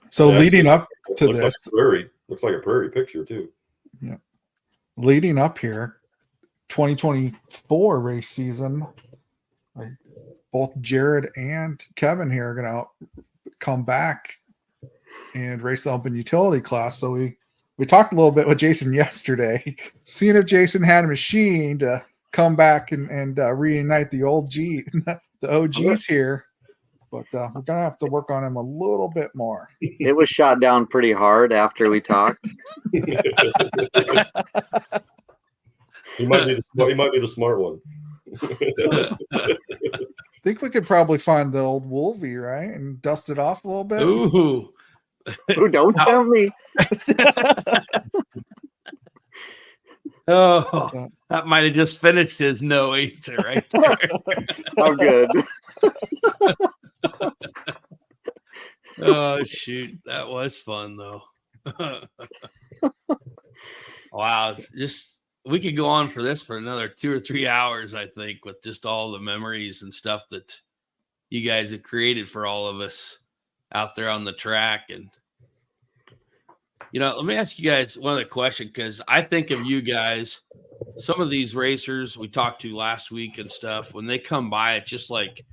So leading up to looks this, like a prairie. Looks like a prairie picture too. Yeah. Leading up here, 2024 race season. Like both Jared and Kevin here are going to come back and race the open utility class. So we talked a little bit with Jason yesterday, seeing if Jason had a machine to come back and reunite the OGs here. But we're going to have to work on him a little bit more. It was shot down pretty hard after we talked. He might be the smart one. I think we could probably find the old Wolvie, right, and dust it off a little bit. Ooh, Don't tell me. Oh, that might have just finished his no answer right there. Oh, good. Oh shoot, that was fun though. Wow, just we could go on for this for another 2 or 3 hours, I think, with just all the memories and stuff that you guys have created for all of us out there on the track. And let me ask you guys one other question, because I think of you guys, some of these racers we talked to last week and stuff, when they come by, it's just like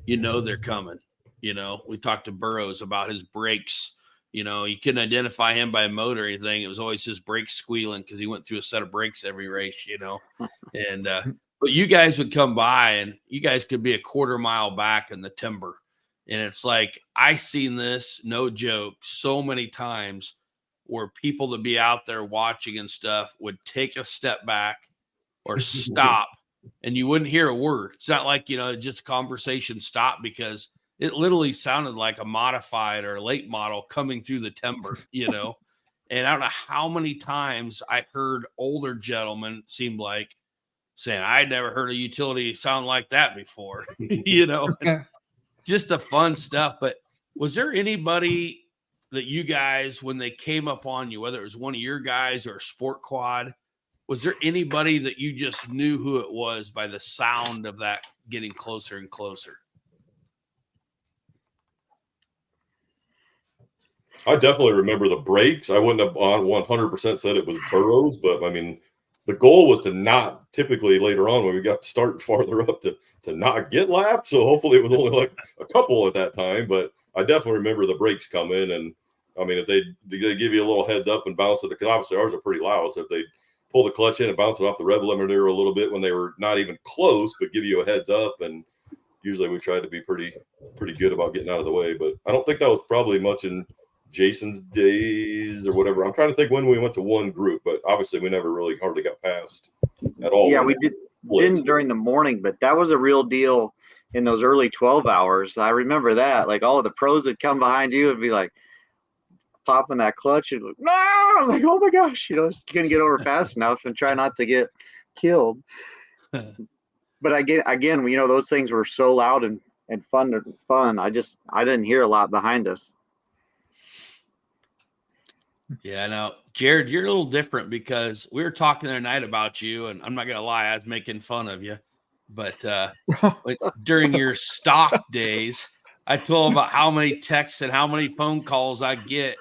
they're coming. We talked to Burroughs about his brakes. You couldn't identify him by a motor or anything. It was always his brakes squealing because he went through a set of brakes every race, And but you guys would come by and you guys could be a quarter mile back in the timber. And it's like, I seen this, no joke, so many times where people that be out there watching and stuff would take a step back or stop and you wouldn't hear a word. It's not like, just a conversation stopped, because it literally sounded like a modified or a late model coming through the timber, And I don't know how many times I heard older gentlemen, seemed like, saying, I'd never heard a utility sound like that before, Just the fun stuff. But was there anybody that you guys, when they came up on you, whether it was one of your guys or a sport quad, was there anybody that you just knew who it was by the sound of that getting closer and closer? I definitely remember the brakes. I wouldn't have 100% said it was Burroughs, but I mean, the goal was to not, typically later on when we got to start farther up, to not get lapped. So hopefully it was only like a couple at that time, but I definitely remember the brakes coming. And I mean, if they give you a little heads up and bounce it, because obviously ours are pretty loud. So if they pull the clutch in and bounce it off the rev limiter a little bit when they were not even close, but give you a heads up. And usually we tried to be pretty good about getting out of the way, but I don't think that was probably much in Jason's days or whatever. I'm trying to think when we went to one group, but obviously we never really hardly got past at all. Yeah, we didn't during the morning, but that was a real deal in those early 12 hours. I remember that. Like all of the pros would come behind you and be like popping that clutch and like, no, like, oh my gosh, just couldn't get over fast enough and try not to get killed. But again, those things were so loud and fun. I didn't hear a lot behind us. Yeah, now, Jared, you're a little different, because we were talking the other night about you, and I'm not going to lie, I was making fun of you. But during your stock days, I told him about how many texts and how many phone calls I get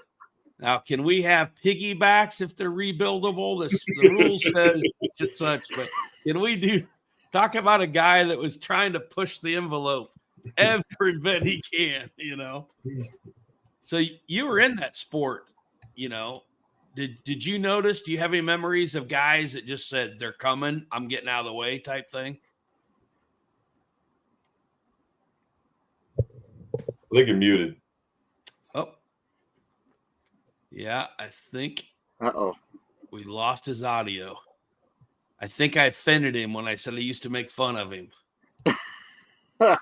Now, can we have piggybacks if they're rebuildable? The rule says such and such, but can we talk about a guy that was trying to push the envelope every bit he can, So you were in that sport, Did you notice? Do you have any memories of guys that just said they're coming, I'm getting out of the way type thing? I think you're muted. Oh, yeah, I think Uh-oh. we lost his audio. I think I offended him when I said I used to make fun of him. There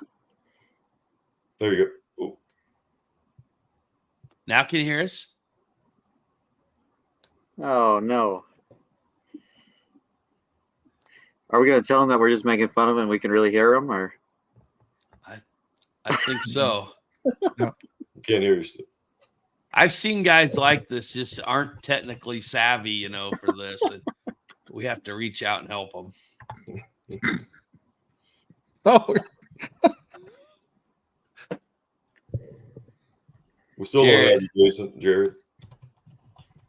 you go. Ooh. Now can you hear us? Oh, no. Are we going to tell him that we're just making fun of him and we can really hear him? Or I think so. Can't hear you still. I've seen guys like this just aren't technically savvy, for this. And we have to reach out and help them. Oh, We still don't have you, Jason, Jared.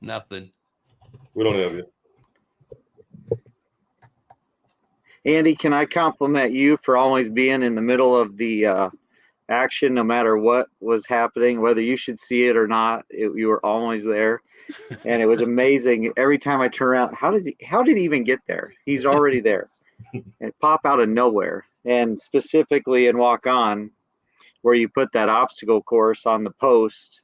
Nothing. We don't have you. Andy, can I compliment you for always being in the middle of the action, no matter what was happening, whether you should see it or not? You were always there, and it was amazing. Every time I turn around, how did he even get there? He's already there, and pop out of nowhere. And specifically in Walk On, where you put that obstacle course on the post.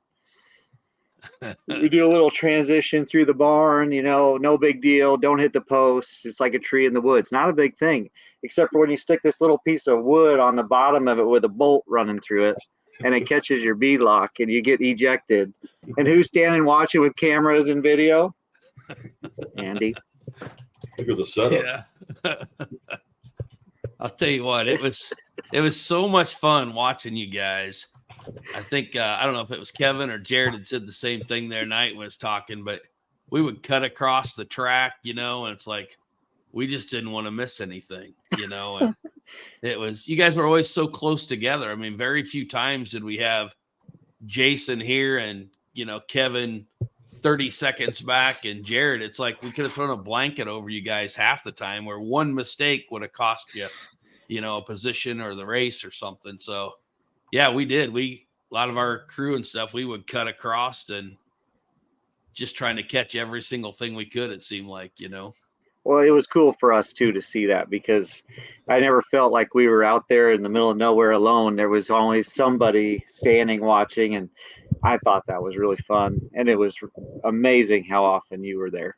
We do a little transition through the barn, no big deal. Don't hit the post. It's like a tree in the woods. Not a big thing, except for when you stick this little piece of wood on the bottom of it with a bolt running through it, and it catches your bead lock and you get ejected. And who's standing watching with cameras and video? Andy. It was a setup. Yeah. I'll tell you what, it was so much fun watching you guys. I think I don't know if it was Kevin or Jared had said the same thing there night when I was talking, but we would cut across the track, and it's like we just didn't want to miss anything, and it was, you guys were always so close together. I mean, very few times did we have Jason here and Kevin 30 seconds back and Jared. It's like we could have thrown a blanket over you guys half the time, where one mistake would have cost you, a position or the race or something. So yeah, we did. A lot of our crew and stuff, we would cut across and just trying to catch every single thing we could, it seemed like, Well, it was cool for us too to see that, because I never felt like we were out there in the middle of nowhere alone. There was always somebody standing watching, and I thought that was really fun. And it was amazing how often you were there.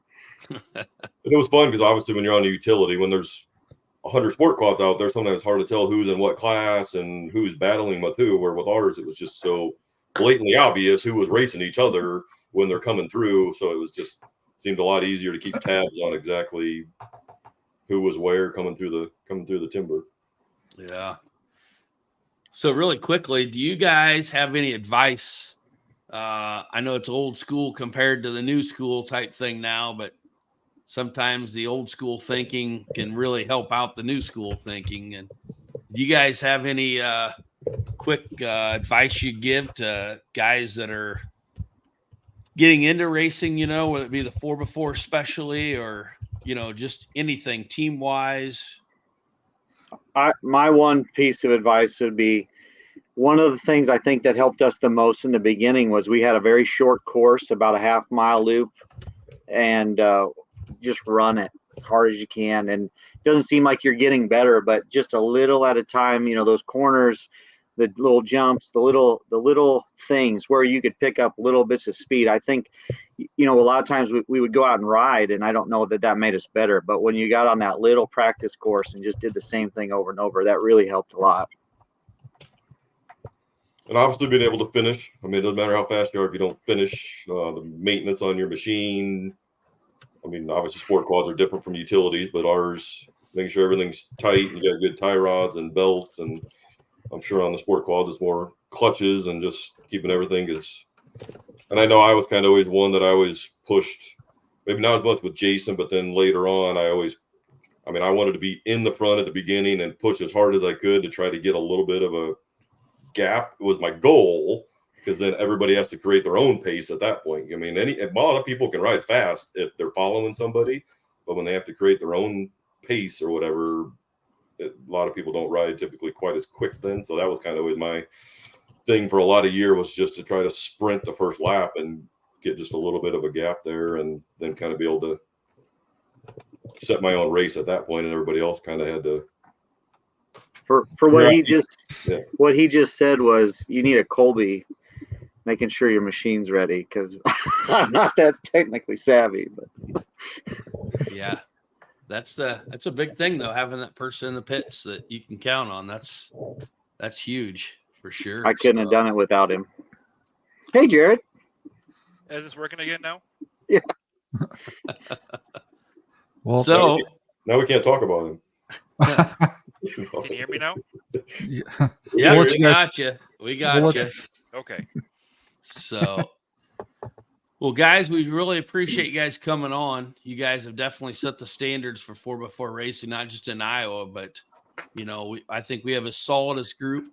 It was fun because obviously when you're on the utility, when there's 100 sport quads out there, sometimes it's hard to tell who's in what class and who's battling with who, where with ours, it was just so blatantly obvious who was racing each other when they're coming through. So it was just seemed a lot easier to keep tabs on exactly who was where coming through the timber. Yeah. So really quickly, do you guys have any advice? I know it's old school compared to the new school type thing now, but sometimes the old school thinking can really help out the new school thinking. And do you guys have any quick advice you give to guys that are getting into racing, whether it be the 4x4 especially, or, just anything team wise? My one piece of advice would be, one of the things I think that helped us the most in the beginning was we had a very short course, about a half-mile loop, and just run it as hard as you can. And it doesn't seem like you're getting better, but just a little at a time, those corners, the little jumps, the little things where you could pick up little bits of speed. I think, a lot of times we would go out and ride, and I don't know that made us better, but when you got on that little practice course and just did the same thing over and over, that really helped a lot. And obviously being able to finish. I mean, it doesn't matter how fast you are if you don't finish. The maintenance on your machine. I mean, obviously sport quads are different from utilities, but ours, making sure everything's tight and you got good tie rods and belts. And I'm sure on the sport quads it's more clutches and just keeping everything is. And I know I was kind of always one that I always pushed, maybe not as much with Jason, but then later on, I wanted to be in the front at the beginning and push as hard as I could to try to get a little bit of a gap. It was my goal, because then everybody has to create their own pace at that point. I mean, a lot of people can ride fast if they're following somebody, but when they have to create their own pace or whatever, a lot of people don't ride typically quite as quick then. So that was kind of with my thing for a lot of year, was just to try to sprint the first lap and get just a little bit of a gap there, and then kind of be able to set my own race at that point, and everybody else kind of had to. For what Yeah. what he just said was, you need a Colby, making sure your machine's ready, because I'm not that technically savvy. But Yeah, that's a big thing though, having that person in the pits that you can count on. That's huge for sure. I couldn't have done it without him. Hey, Jared. Is this working again now? Yeah. Well, So now we can't talk about him. Can you hear me now? yeah. yeah, We'll let we you guys- got you. We got we'll you. let- Okay. So, well, guys, we really appreciate you guys coming on. You guys have definitely set the standards for 4x4 racing, not just in Iowa, but I think we have a solidest group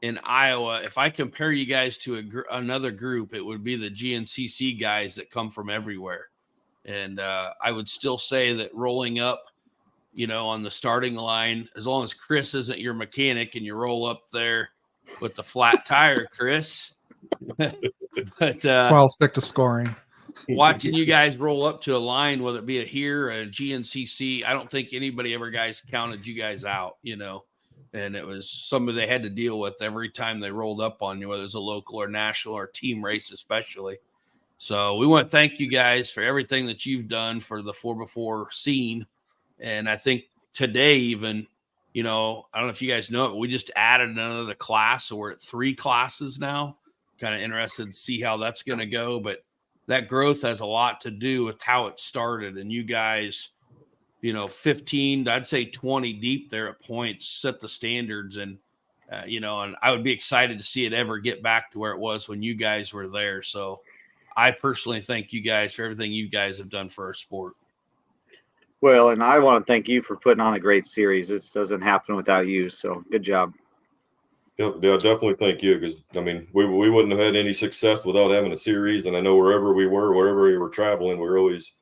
in Iowa. If I compare you guys to another group, it would be the GNCC guys that come from everywhere. And I would still say that rolling up, on the starting line, as long as Chris isn't your mechanic and you roll up there with the flat tire, Chris. But That's why I'll stick to scoring. watching you guys roll up to a line, whether it be a GNCC, I don't think anybody ever counted you guys out, and it was something they had to deal with every time they rolled up on you, whether it was a local or national or team race, especially. So we want to thank you guys for everything that you've done for the 4x4 scene. And I think today, even, I don't know if you guys know it, but we just added another class. So we're at 3 classes now. Kind of interested to see how that's going to go. But that growth has a lot to do with how it started. And you guys, 15, I'd say 20 deep there at points, set the standards. And, and I would be excited to see it ever get back to where it was when you guys were there. So I personally thank you guys for everything you guys have done for our sport. Well, and I want to thank you for putting on a great series. This doesn't happen without you. So good job. Yeah, definitely thank you, because I mean, we wouldn't have had any success without having a series. And I know wherever we were traveling, we were always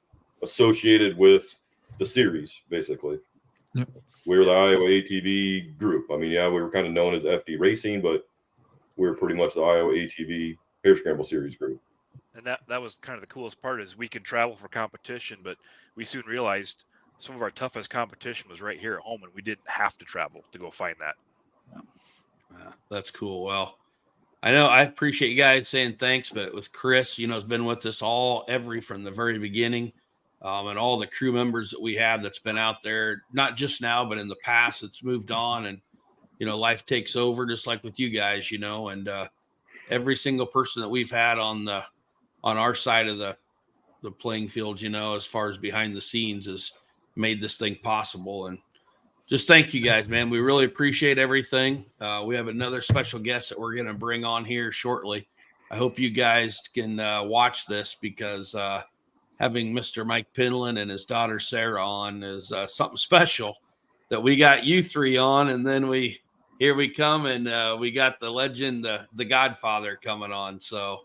associated with the series, basically. Yep. We were the Iowa ATV group. I mean, yeah, we were kind of known as FD Racing, but we were pretty much the Iowa ATV Hair Scramble Series group. And that was kind of the coolest part, is we could travel for competition, but we soon realized some of our toughest competition was right here at home, and we didn't have to travel to go find that. That's cool. Well, I know I appreciate you guys saying thanks, but with Chris, has been with us from the very beginning, and all the crew members that we have that's been out there, not just now, but in the past, it's moved on, and, life takes over, just like with you guys, and every single person that we've had on our side of the playing field, as far as behind the scenes, has made this thing possible. And just thank you guys, man. We really appreciate everything. We have another special guest that we're going to bring on here shortly. I hope you guys can watch this, because having Mr. Mike Pinland and his daughter Sarah on is something special that we got you 3 on. And then here we come, and we got the legend, the Godfather coming on. So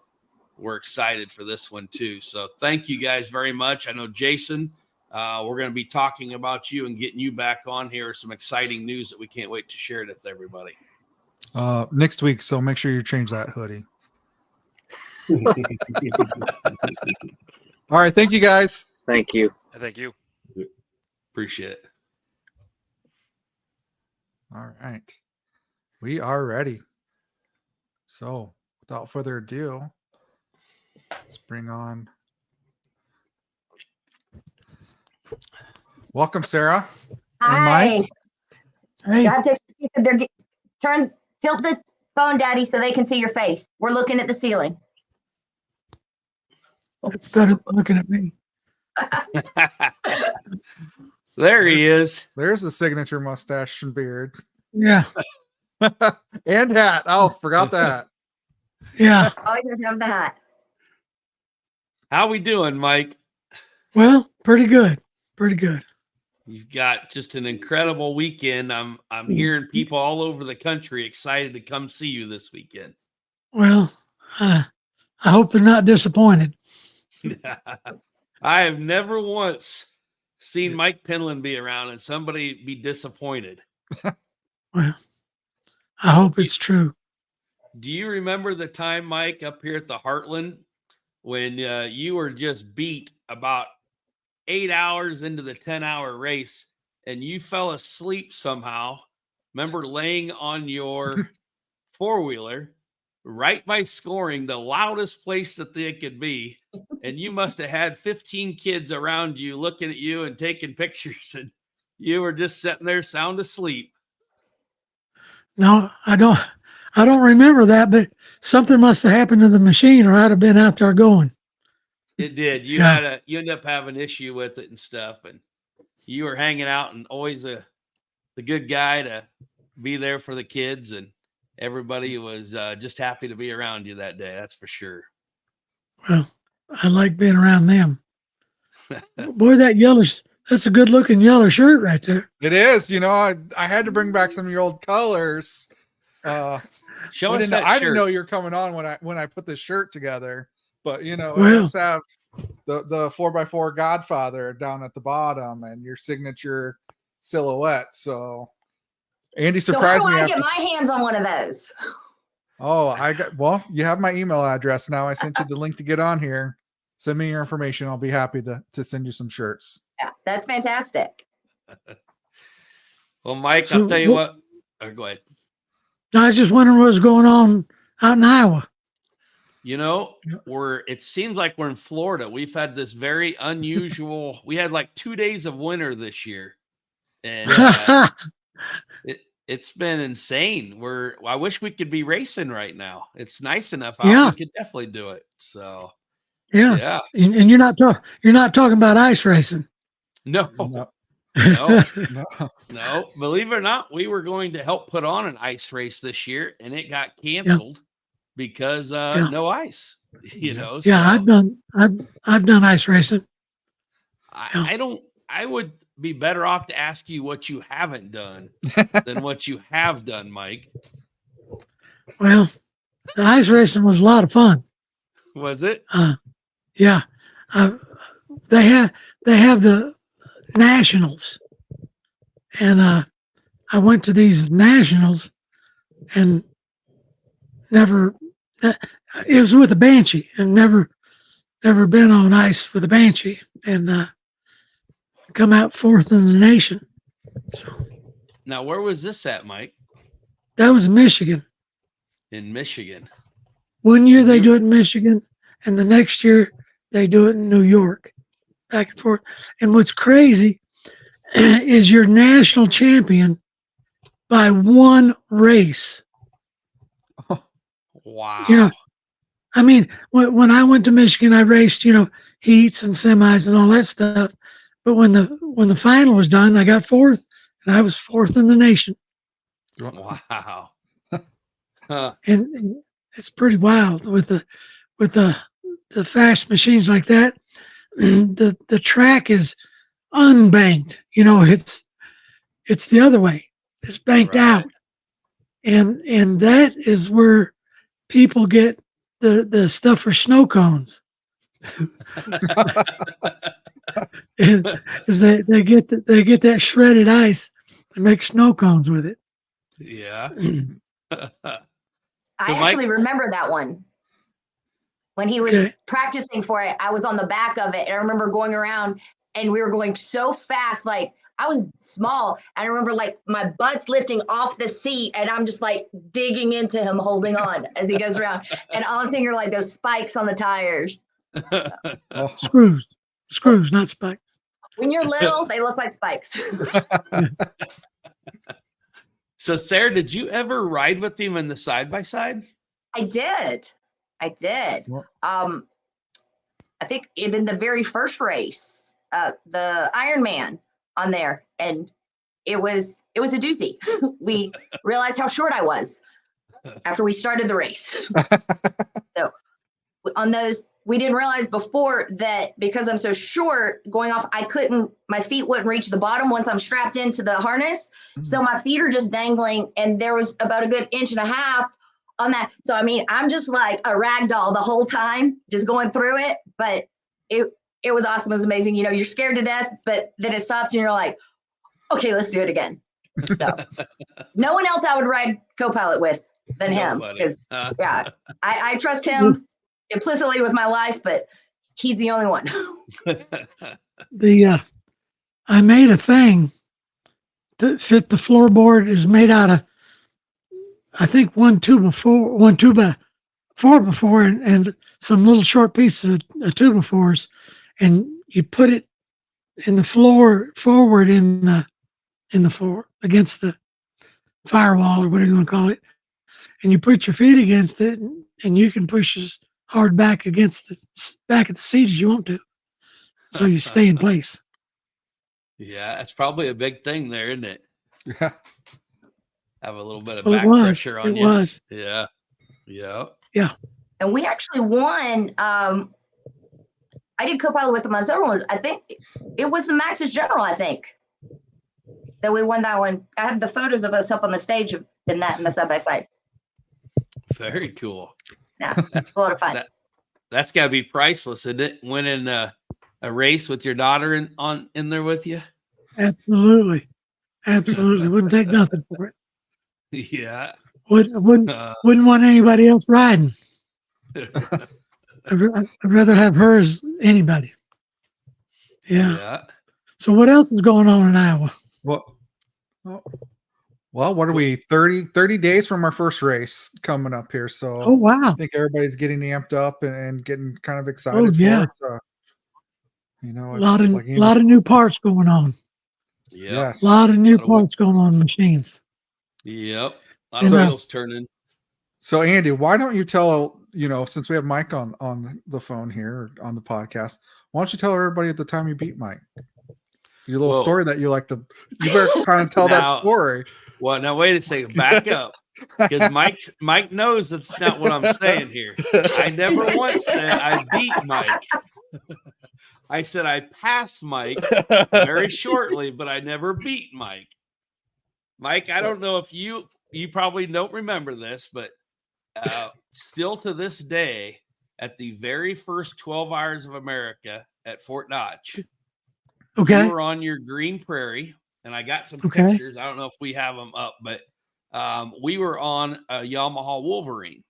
we're excited for this one too. So thank you guys very much. I know Jason, we're going to be talking about you and getting you back on here. Some exciting news that we can't wait to share with everybody. Next week, so make sure you change that hoodie. All right, thank you guys. Thank you. Thank you. Appreciate it. All right, we are ready. So without further ado, let's bring on. Welcome, Sarah. And Hi. Mike. You have to tilt this phone, Daddy, so they can see your face. We're looking at the ceiling. It's better than looking at me. There he is. There's the signature mustache and beard. Yeah. And hat. Oh, forgot that. Yeah. Always have to have the hat. How we doing, Mike? Well, pretty good. Pretty good. You've got just an incredible weekend. I'm hearing people all over the country excited to come see you this weekend. Well, I hope they're not disappointed. I have never once seen Mike Penland be around and somebody be disappointed. Well, I hope it's true. Do you remember the time, Mike, up here at the Heartland when you were just beat about 8 hours into the 10-hour race and you fell asleep somehow? Remember laying on your four-wheeler right by scoring, the loudest place that they could be, and you must have had 15 kids around you looking at you and taking pictures, and you were just sitting there sound asleep. No, I don't remember that, but something must have happened to the machine, or I'd have been out there going. It did. You ended up having an issue with it and stuff, and you were hanging out and always the good guy to be there for the kids, and everybody was just happy to be around you that day. That's for sure. Well, I like being around them. Boy, that's a good looking yellow shirt right there. It is. I had to bring back some of your old colors. Show us that I shirt. didn't know you're coming on when I put this shirt together, but it Well, does have the 4x4 Godfather down at the bottom and your signature silhouette. So Andy surprised so how me. do I get my hands on one of those? Oh, you have my email address now. I sent you the link to get on here. Send me your information. I'll be happy to send you some shirts. Yeah, that's fantastic. Well, Mike, So I'll tell you what. Go ahead. I was just wondering what was going on out in Iowa. It seems like we're in Florida. We've had this very unusual, we had like 2 days of winter this year. And it's been insane. I wish we could be racing right now. It's nice enough out. Yeah. We could definitely do it. So yeah. And you're not talking about ice racing. No. No. Believe it or not, we were going to help put on an ice race this year, and it got canceled because no ice. Yeah, so I've done ice racing. I would be better off to ask you what you haven't done than what you have done, Mike. Well, the ice racing was a lot of fun. Was it? Yeah. They have the nationals, and I went to these nationals and it was with a Banshee, and never been on ice with a Banshee, and come out fourth in the nation. So now, where was this at, Mike? that was in Michigan. In Michigan. One year they do it in Michigan, and the next year they do it in New York, back and forth. And what's crazy is you're national champion by one race. Wow. I mean, when I went to Michigan, I raced, heats and semis and all that stuff. But when the final was done, I got fourth, and I was fourth in the nation. Wow. And it's pretty wild with the fast machines like that. The track is unbanked. It's the other way. It's banked out, and that is where people get the stuff for snow cones. Is they get that shredded ice and make snow cones with it. Yeah. I actually remember that one. When he was practicing for it, I was on the back of it, and I remember going around, and we were going so fast, like I was small. And I remember like my butt's lifting off the seat, and I'm just like digging into him, holding on as he goes around. And all I'm seeing are like those spikes on the tires. Screws, not spikes. When you're little, they look like spikes. So, Sarah, did you ever ride with him in the side-by-side? I did. I think in the very first race, the Ironman on there, and it was a doozy. We realized how short I was after we started the race. So on those, we didn't realize before that because I'm so short, going off, my feet wouldn't reach the bottom once I'm strapped into the harness. So my feet are just dangling, and there was about a good 1.5 inches on that. So I mean, I'm just like a rag doll the whole time, just going through it. But it was awesome. It was amazing. You know, you're scared to death, but then it stops and you're like, okay, let's do it again. So no one else I would ride co-pilot with than him. Because yeah, I trust him implicitly with my life, but he's the only one. I made a thing that fit the floorboard. Is made out of, I think, 1 2x4 4x4 and some little short pieces of 2x4s, and you put it in the floor forward in the floor against the firewall or whatever you want to call it, and you put your feet against it, and you can push as hard back against the back of the seat as you want to, so you stay in place. Yeah, that's probably a big thing there, isn't it? Yeah. Have a little bit of Well, back pressure on you. It was. Yeah. Yeah. Yeah. And we actually won. I did co-pilot with him on several ones. I think it was the Max's General, I think, that we won that one. I have the photos of us up on the stage in the side-by-side. Very cool. Yeah, it's a lot of fun. That's got to be priceless, isn't it? Winning a race with your daughter in there with you. Absolutely. Wouldn't take nothing for it. Yeah. Wouldn't want anybody else riding. I'd rather have her as anybody. Yeah. So what else is going on in Iowa? Well, what are we, 30 days from our first race coming up here? So oh wow, I think everybody's getting amped up and getting kind of excited yeah. for it. You know, a lot of new parts going on. Yes. A lot of new parts going on in machines. Yep. A lot of wheels turning. So Andy, why don't you tell, since we have Mike on the phone here on the podcast, why don't you tell everybody at the time you beat Mike? Your little story that you like to, you better kind of tell that story. Well, now wait a second, back up. Because Mike knows that's not what I'm saying here. I never once said I beat Mike. I said I passed Mike very shortly, but I never beat Mike. Mike, I don't know if you probably don't remember this, but still to this day, at the very first 12 Hours of America at Fort Dodge, okay, you were on your green prairie, and I got some pictures. I don't know if we have them up, but we were on a Yamaha Wolverine.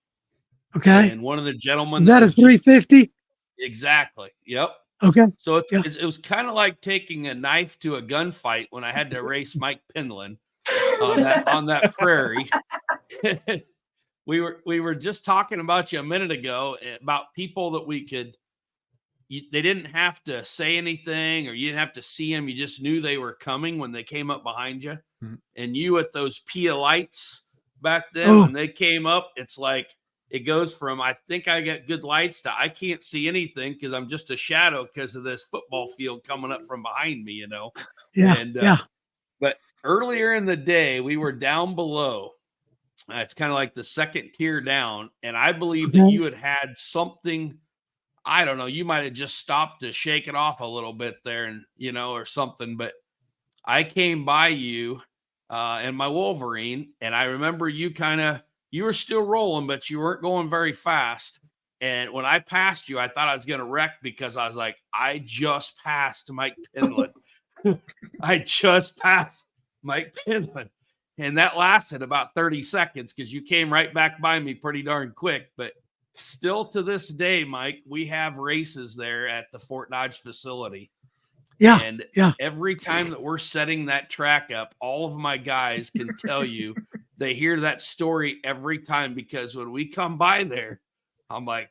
Okay. And one of the gentlemen, is that a 350? Exactly. Yep. Okay. So it was kind of like taking a knife to a gunfight when I had to race Mike Penland on that prairie. We were just talking about you a minute ago about people that we could. They didn't have to say anything, or you didn't have to see them. You just knew they were coming when they came up behind you. Mm-hmm. And you at those Pia lights back then, when they came up, it's like it goes from I think I got good lights to I can't see anything because I'm just a shadow because of this football field coming up from behind me, Yeah. And, yeah. But earlier in the day, we were down below. It's kind of like the second tier down. And I believe that you had something. I don't know. You might have just stopped to shake it off a little bit there and, or something. But I came by you in my Wolverine, and I remember you were still rolling, but you weren't going very fast. And when I passed you, I thought I was going to wreck because I was like, I just passed Mike Penland. I just passed Mike Penland. And that lasted about 30 seconds because you came right back by me pretty darn quick. But still to this day, Mike, we have races there at the Fort Dodge facility. Yeah. And every time that we're setting that track up, all of my guys can tell you they hear that story every time because when we come by there, I'm like,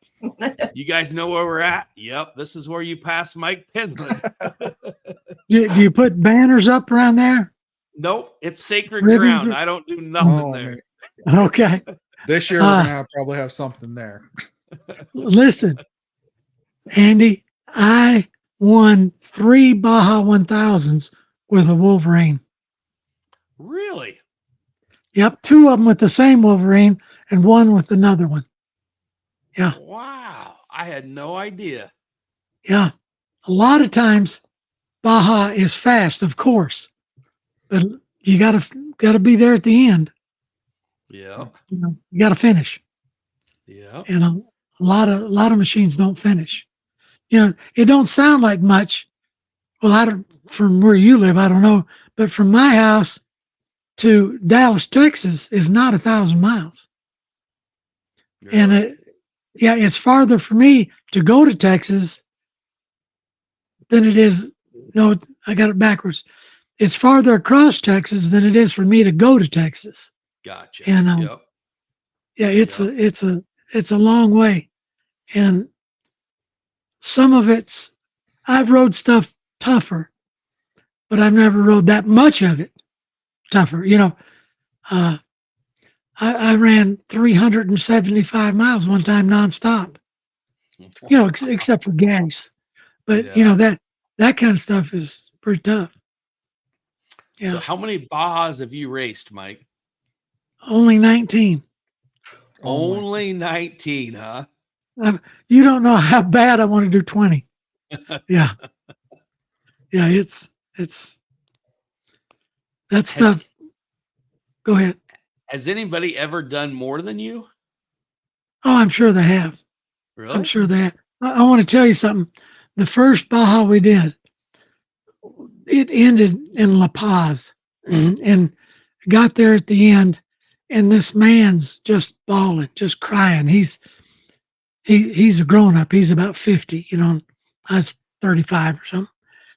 you guys know where we're at? Yep. This is where you pass Mike Penland. Do you put banners up around there? Nope. It's sacred ground. I don't do nothing there. Man. Okay. This year, we're going to probably have something there. Listen, Andy, I won 3 Baja 1000s with a Wolverine. Really? Yep. 2 of them with the same Wolverine and 1 with another one. Yeah. Wow. I had no idea. Yeah. A lot of times Baja is fast, of course, but you gotta be there at the end. Yeah. You got to finish. Yeah. and a lot of machines don't finish. You know, it don't sound like much. Well, I don't, from where you live, I don't know, but from my house to Dallas, Texas is not 1,000 miles. And Really? yeah, it's farther for me to go to Texas than it is. No, I got it backwards. It's farther across Texas than it is for me to go to Texas. Gotcha. And Yep. yeah, Yep. it's a long way. And some of it's, I've rode stuff tougher, but I've never rode that much of it tougher. You know, uh, I ran 375 miles one time nonstop. You know, except for gas. But you Yeah. know that kind of stuff is pretty tough. Yeah, So how many Bajas have you raced, Mike? only 19. Only 19, huh? You don't know how bad I want to do 20. Yeah, yeah, it's that Has stuff. Go ahead. has anybody ever done more than you? Oh, I'm sure they have. I'm Really? sure they have. I want to tell you something. The first Baja we did, it ended in La Paz, and got there at the end, and this man's just bawling, just crying. He's a grown up. He's about 50. You know, I was 35 or something,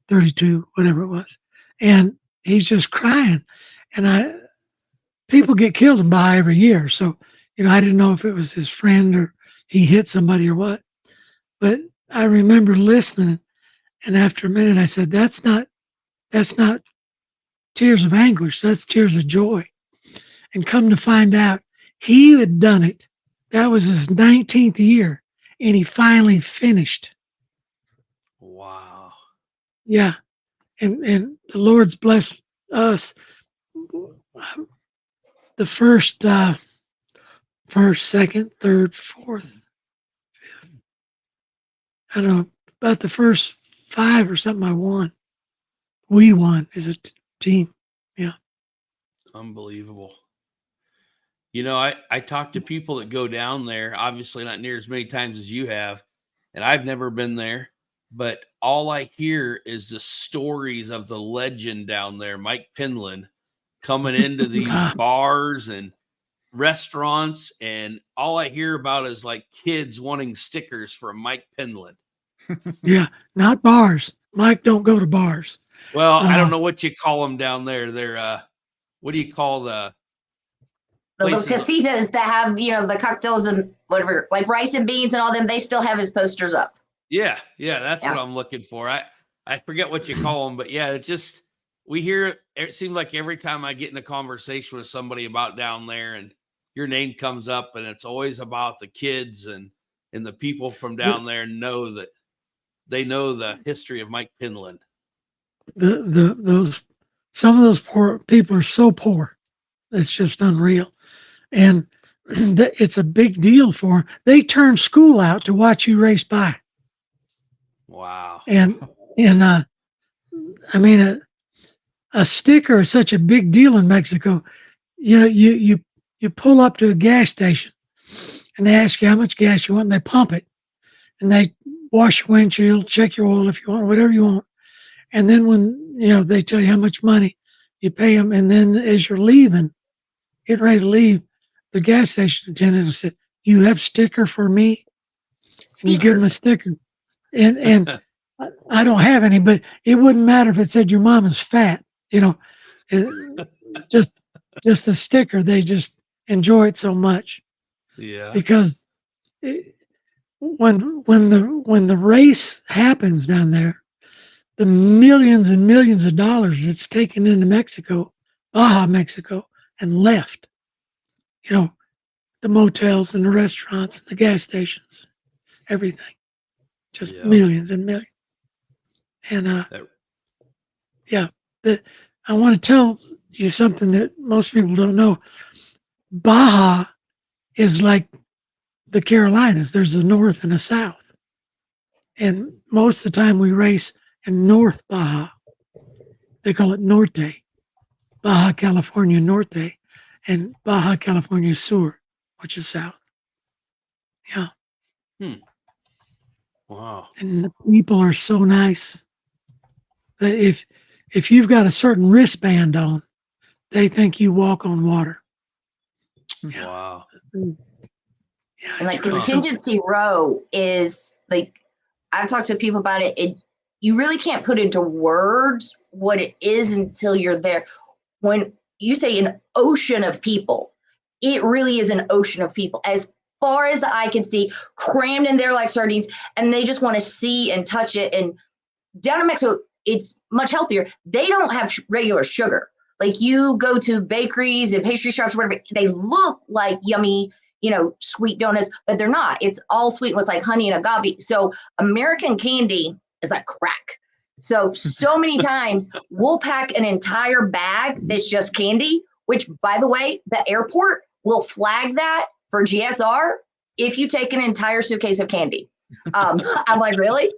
32, whatever it was, and he's just crying. And people get killed in Baja every year, so you know I didn't know if it was his friend or he hit somebody or what. But I remember listening, and after a minute, I said, that's not tears of anguish. That's tears of joy." And come to find out, he had done it. That was his 19th year, and he finally finished. Wow. Yeah, and the Lord's blessed us. The first, second, third, fourth, fifth. I don't know, about the first 5 or something. I won. We won as a team. Yeah. Unbelievable. You know, I talk to people that go down there, obviously not near as many times as you have, and I've never been there, but all I hear is the stories of the legend down there, Mike Penland, coming into these bars and restaurants, and all I hear about is like kids wanting stickers from Mike Penland. Yeah, not bars. Mike don't go to bars. Well, I don't know what you call them down there. They're what do you call the little places? casitas that have, you know, the cocktails and whatever, like rice and beans and all them, they still have his posters up. Yeah, that's what I'm looking for. I forget what you call them, but yeah, it just we hear it seems like every time I get in a conversation with somebody about down there and your name comes up and it's always about the kids and the people from down there know that they know the history of Mike Penland. Those some of those poor people are so poor, it's just unreal, and it's a big deal for them. They turn school out to watch you race by. Wow. And I mean a sticker is such a big deal in Mexico. You know, you pull up to a gas station and they ask you how much gas you want, and they pump it, and they wash your windshield, check your oil if you want, whatever you want. And then when you know they tell you how much money, you pay them, and then as you're leaving, getting ready to leave, the gas station attendant will say, "You have sticker for me?" And you give them a sticker, and I don't have any, but it wouldn't matter if it said your mom is fat. You know, just the sticker. They just enjoy it so much. Yeah. Because when the race happens down there, the millions and millions of dollars it's taken into Mexico, Baja, Mexico, and left. You know, the motels and the restaurants and the gas stations, everything. Just millions and millions. And yeah, I want to tell you something that most people don't know. Baja is like the Carolinas. There's a north and a south. And most of the time we race in North Baja. They call it Norte, Baja California Norte, and Baja California Sur, which is south. Yeah. Wow. And the people are so nice. If you've got a certain wristband on, they think you walk on water. Yeah. Wow. Yeah, And it's like really something. contingency row is like, I've talked to people about it. You really can't put into words what it is until you're there. When you say an ocean of people, it really is an ocean of people, as far as the eye can see, crammed in there like sardines, and they just want to see and touch it. And down in Mexico, it's much healthier. They don't have regular sugar. Like you go to bakeries and pastry shops, whatever, they look like yummy, sweet donuts, but they're not. It's all sweet with like honey and agave. So American candy is like crack. So many times we'll pack an entire bag that's just candy, which, by the way, the airport will flag that for GSR if you take an entire suitcase of candy. I'm like, really?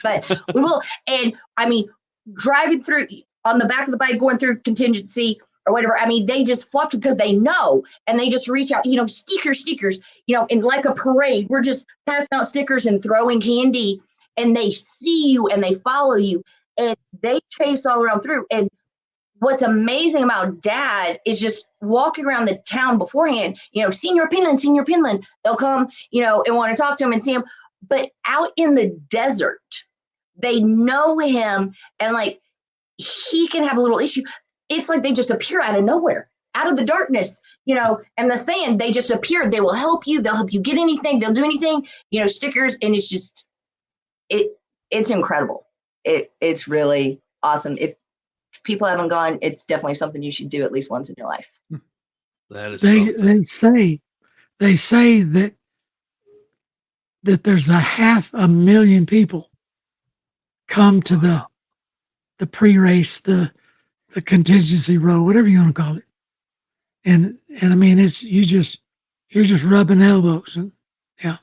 But we will. And I mean, driving through on the back of the bike, going through contingency or whatever, I mean, they just flock because they know, and they just reach out, stickers, in like a parade. We're just passing out stickers and throwing candy, and they see you and they follow you and they chase all around through. And what's amazing about Dad is just walking around the town beforehand, Senior Pinland, they'll come, and want to talk to him and see him. But out in the desert, they know him, and like he can have a little issue. It's like they just appear out of nowhere, out of the darkness, and the sand, they just appear. They will help you. They'll help you get anything. They'll do anything, stickers. And it's just, it's incredible. It's really awesome. If people haven't gone, it's definitely something you should do at least once in your life. That is they say that there's 500,000 people come to the pre-race, the contingency row, whatever you want to call it. And I mean, you're just rubbing elbows. And, yeah.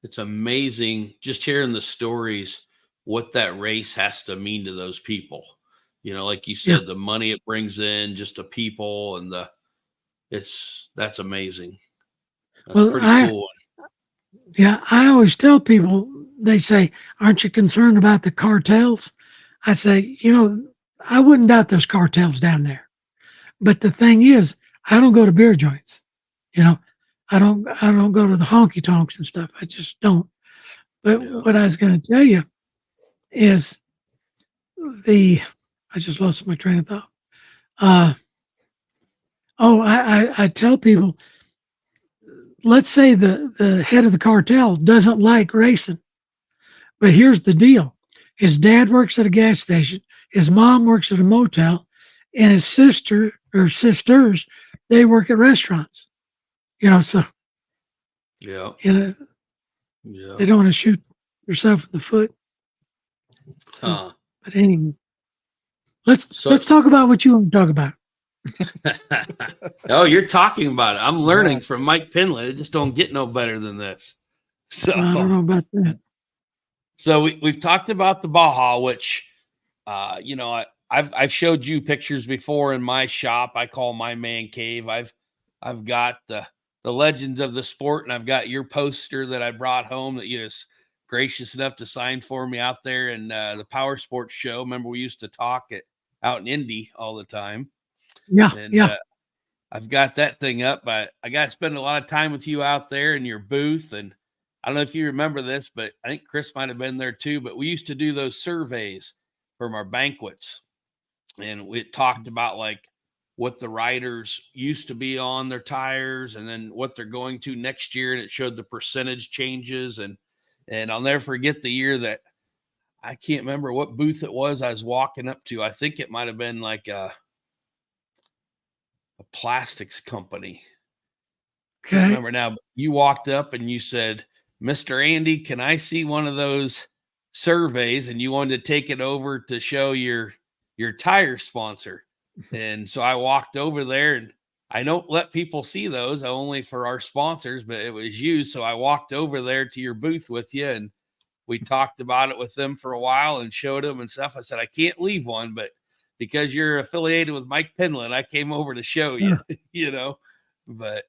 It's amazing just hearing the stories, what that race has to mean to those people. Like you said, the money it brings in, just the people, and that's amazing. That's pretty cool. Yeah, I always tell people, they say, aren't you concerned about the cartels? I say, I wouldn't doubt there's cartels down there. But the thing is, I don't go to beer joints. I don't go to the honky tonks and stuff. I just don't. But what I was going to tell you is I just lost my train of thought. I tell people, let's say the head of the cartel doesn't like racing, but here's the deal. His dad works at a gas station. His mom works at a motel, and his sister or sisters, they work at restaurants. So they don't want to shoot yourself in the foot. So, but anyway, let's talk about what you want to talk about. Oh, you're talking about it. I'm learning from Mike Pinland. It just don't get no better than this. So I don't know about that. So we've talked about the Baja, which, I've showed you pictures before in my shop. I call my man cave. I've got the legends of the sport, and I've got your poster that I brought home that you was gracious enough to sign for me out there in the Power Sports show. Remember, we used to talk out in Indy all the time. Yeah, and I've got that thing up. But I got to spend a lot of time with you out there in your booth, and I don't know if you remember this, but I think Chris might have been there too. But we used to do those surveys from our banquets, and we talked about like what the riders used to be on their tires, and then what they're going to next year, and it showed the percentage changes. And I'll never forget the year that I can't remember what booth it was I was walking up to. I think it might have been like a plastics company. Okay. Can't remember now, but you walked up and you said, "Mr. Andy, can I see one of those surveys?" And you wanted to take it over to show your tire sponsor. And so I walked over there, and I don't let people see those, only for our sponsors, but it was you. So I walked over there to your booth with you, and we talked about it with them for a while and showed them and stuff. I said, I can't leave one, but because you're affiliated with Mike Pinland, I came over to show you, but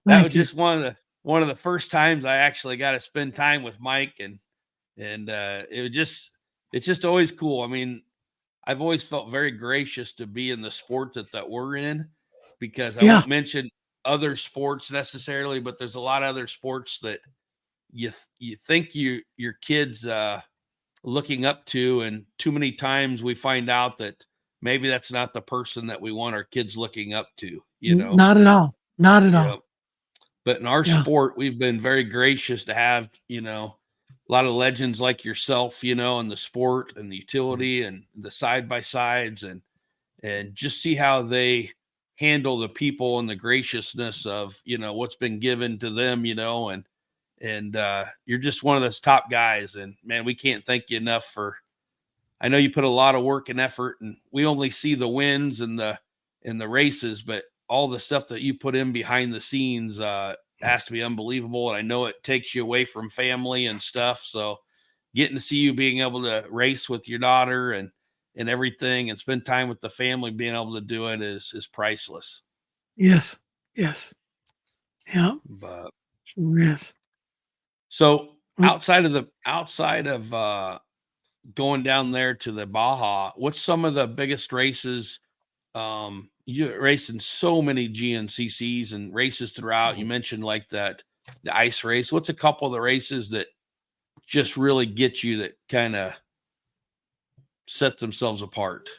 that was just one of one of the first times I actually got to spend time with Mike, and it's just always cool. I mean, I've always felt very gracious to be in the sport that we're in, because I Yeah. won't mention other sports necessarily, but there's a lot of other sports that you think your kids looking up to, and too many times we find out that maybe that's not the person that we want our kids looking up to, you know. Not at all. Not at Yeah. all. But in our Yeah. sport, we've been very gracious to have, you know, a lot of legends like yourself, you know, in the sport and the utility and the side by sides, and just see how they handle the people and the graciousness of, you know, what's been given to them, you know, and you're just one of those top guys. And man, we can't thank you enough for, I know you put a lot of work and effort, and we only see the wins and the races, but all the stuff that you put in behind the scenes has to be unbelievable. And I know it takes you away from family and stuff. So getting to see you being able to race with your daughter and everything, and spend time with the family, being able to do it is priceless. Yes. Yes. Yeah. But Sure is. so Mm. outside of going down there to the Baja, what's some of the biggest races? You race in so many GNCCs and races throughout. You mentioned like the ice race. What's a couple of the races that just really get you, that kind of set themselves apart?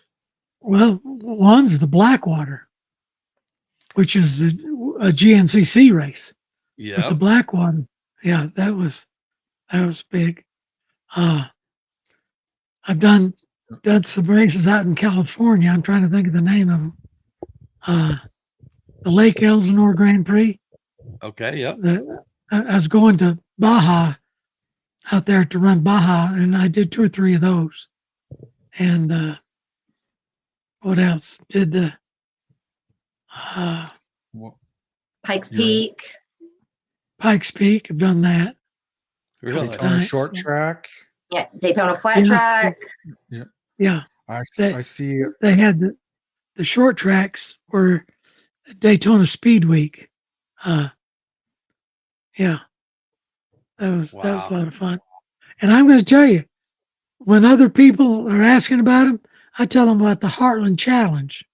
Well, one's the Blackwater, which is a GNCC race. Yeah. But the Blackwater, yeah, that was big. I've done some races out in California. I'm trying to think of the name of them. The Lake Elsinore Grand Prix. Okay. Yeah. I was going to Baja out there to run Baja, and I did 2 or 3 of those. And what else? Did the Pikes Yeah. Peak. Pikes Peak. I've done that. Really? Couple On a times. short track. Yeah, Daytona Flat Yeah. Track. Yeah, I That- see. they had the short tracks were Daytona Speed Week. Yeah, that was a Wow. lot of fun. And I'm going to tell you, when other people are asking about them, I tell them about the Heartland Challenge.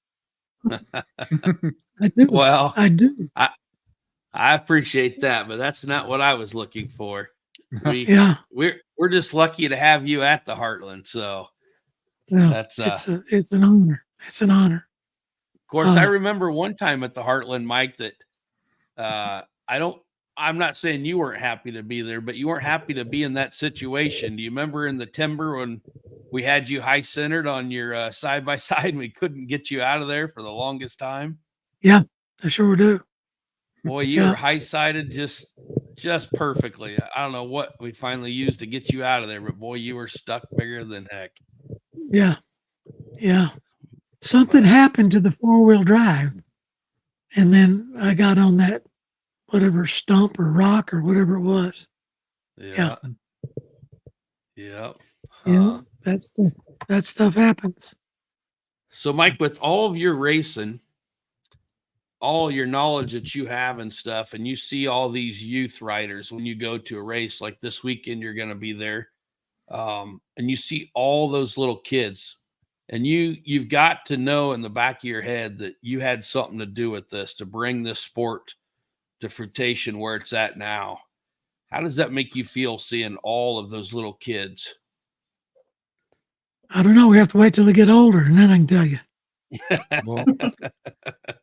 I do. Well, I do. I appreciate that, but that's not what I was looking for. Yeah. We're just lucky to have you at the Heartland. So Yeah. that's It's an honor. It's an honor. of course, I remember one time at the Heartland, Mike, that I'm not saying you weren't happy to be there, but you weren't happy to be in that situation. Do you remember in the timber when we had you high centered on your side by side and we couldn't get you out of there for the longest time? Yeah, I sure do. Boy, you Yeah. were high sided just perfectly. I don't know what we finally used to get you out of there, but boy, you were stuck bigger than heck. Yeah. Yeah. Something happened to the 4-wheel drive. And then I got on that whatever stump or rock or whatever it was. Yeah. Yeah. Yeah. That stuff happens. So, Mike, with all of your racing, all your knowledge that you have and stuff, and you see all these youth riders when you go to a race like this weekend, you're going to be there, and you see all those little kids, and you've got to know in the back of your head that you had something to do with this, to bring this sport to fruition where it's at now. How does that make you feel, seeing all of those little kids? I don't know. We have to wait till they get older, and then I can tell you.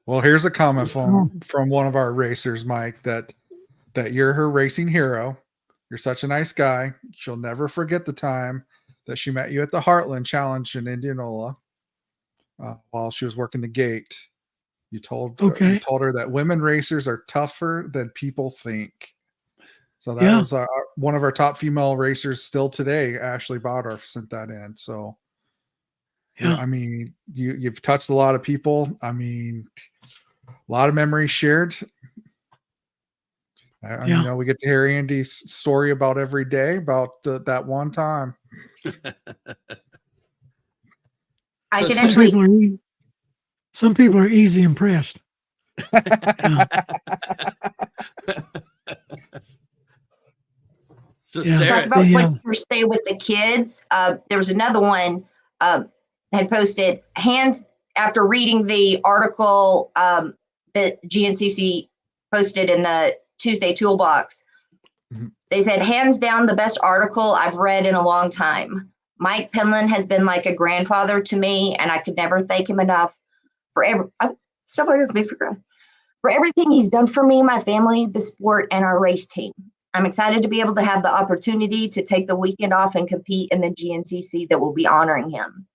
Well, here's a comment from one of our racers, Mike, that you're her racing hero. You're such a nice guy. She'll never forget the time that she met you at the Heartland Challenge in Indianola while she was working the gate. You told her that women racers are tougher than people think. So that was one of our top female racers still today. Ashley Bauder sent that in. So yeah, I mean, you've touched a lot of people. I mean, a lot of memories shared. You know, we get to hear Andy's story about every day about that one time. Some people are easy impressed. So Yeah. Talk Sarah, about The, what you stay with the kids. There was another one had posted hands after reading the article that GNCC posted in the Tuesday Toolbox. Mhm. They said, hands down, the best article I've read in a long time. Mike Penland has been like a grandfather to me, and I could never thank him enough for stuff like this makes me cry. For everything he's done for me, my family, the sport, and our race team. I'm excited to be able to have the opportunity to take the weekend off and compete in the GNCC that will be honoring him.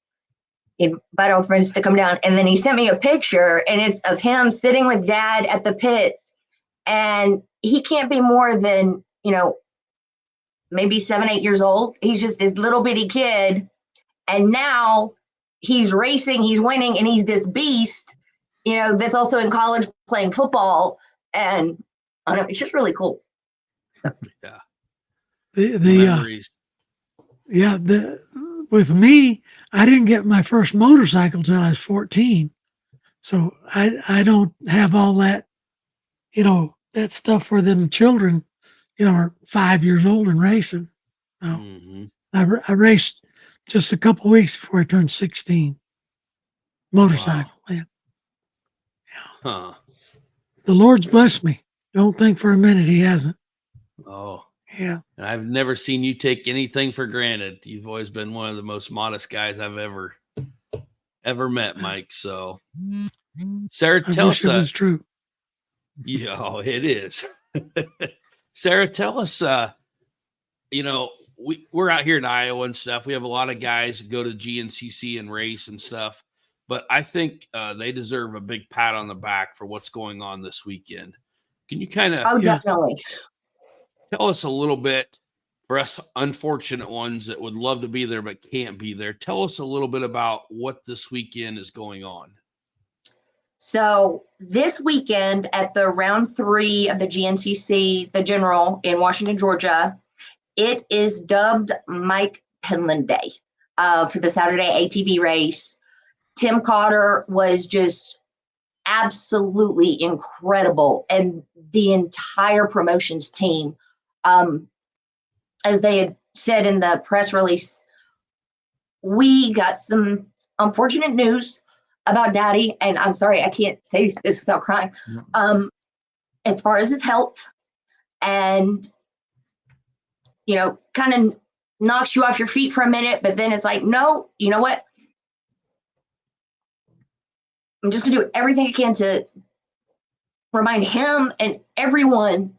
He invited all friends to come down, and then he sent me a picture, and it's of him sitting with Dad at the pits, and he can't be more than, maybe 7, 8 years old. He's just this little bitty kid, and now he's racing, he's winning, and he's this beast, that's also in college playing football, and I don't know, it's just really cool. yeah, the memories. with me, I didn't get my first motorcycle till I was 14. So I don't have all that, that stuff for them children, are 5 years old and racing. No, Mhm. I raced just a couple of weeks before I turned 16. Motorcycle, man. Huh. The Lord's blessed me. Don't think for a minute he hasn't. Oh, Yeah. and I've never seen you take anything for granted. You've always been one of the most modest guys I've ever met, Mike. So, Sarah, I tell wish us. it was true. Yeah, it is. Sarah, tell us. We're out here in Iowa and stuff. We have a lot of guys that go to GNCC and race and stuff, but I think they deserve a big pat on the back for what's going on this weekend. Can you kind of Oh, Yeah. definitely. tell us a little bit, for us unfortunate ones that would love to be there but can't be there? Tell us a little bit about what this weekend is going on. So this weekend at the round 3 of the GNCC, the General in Washington, Georgia, it is dubbed Mike Penland Day for the Saturday ATV race. Tim Cotter was just absolutely incredible, and the entire promotions team, as they had said in the press release, we got some unfortunate news about Daddy, and I'm sorry, I can't say this without crying. As far as his health, and kind of knocks you off your feet for a minute, but then it's like, no, you know what? I'm just gonna do everything I can to remind him and everyone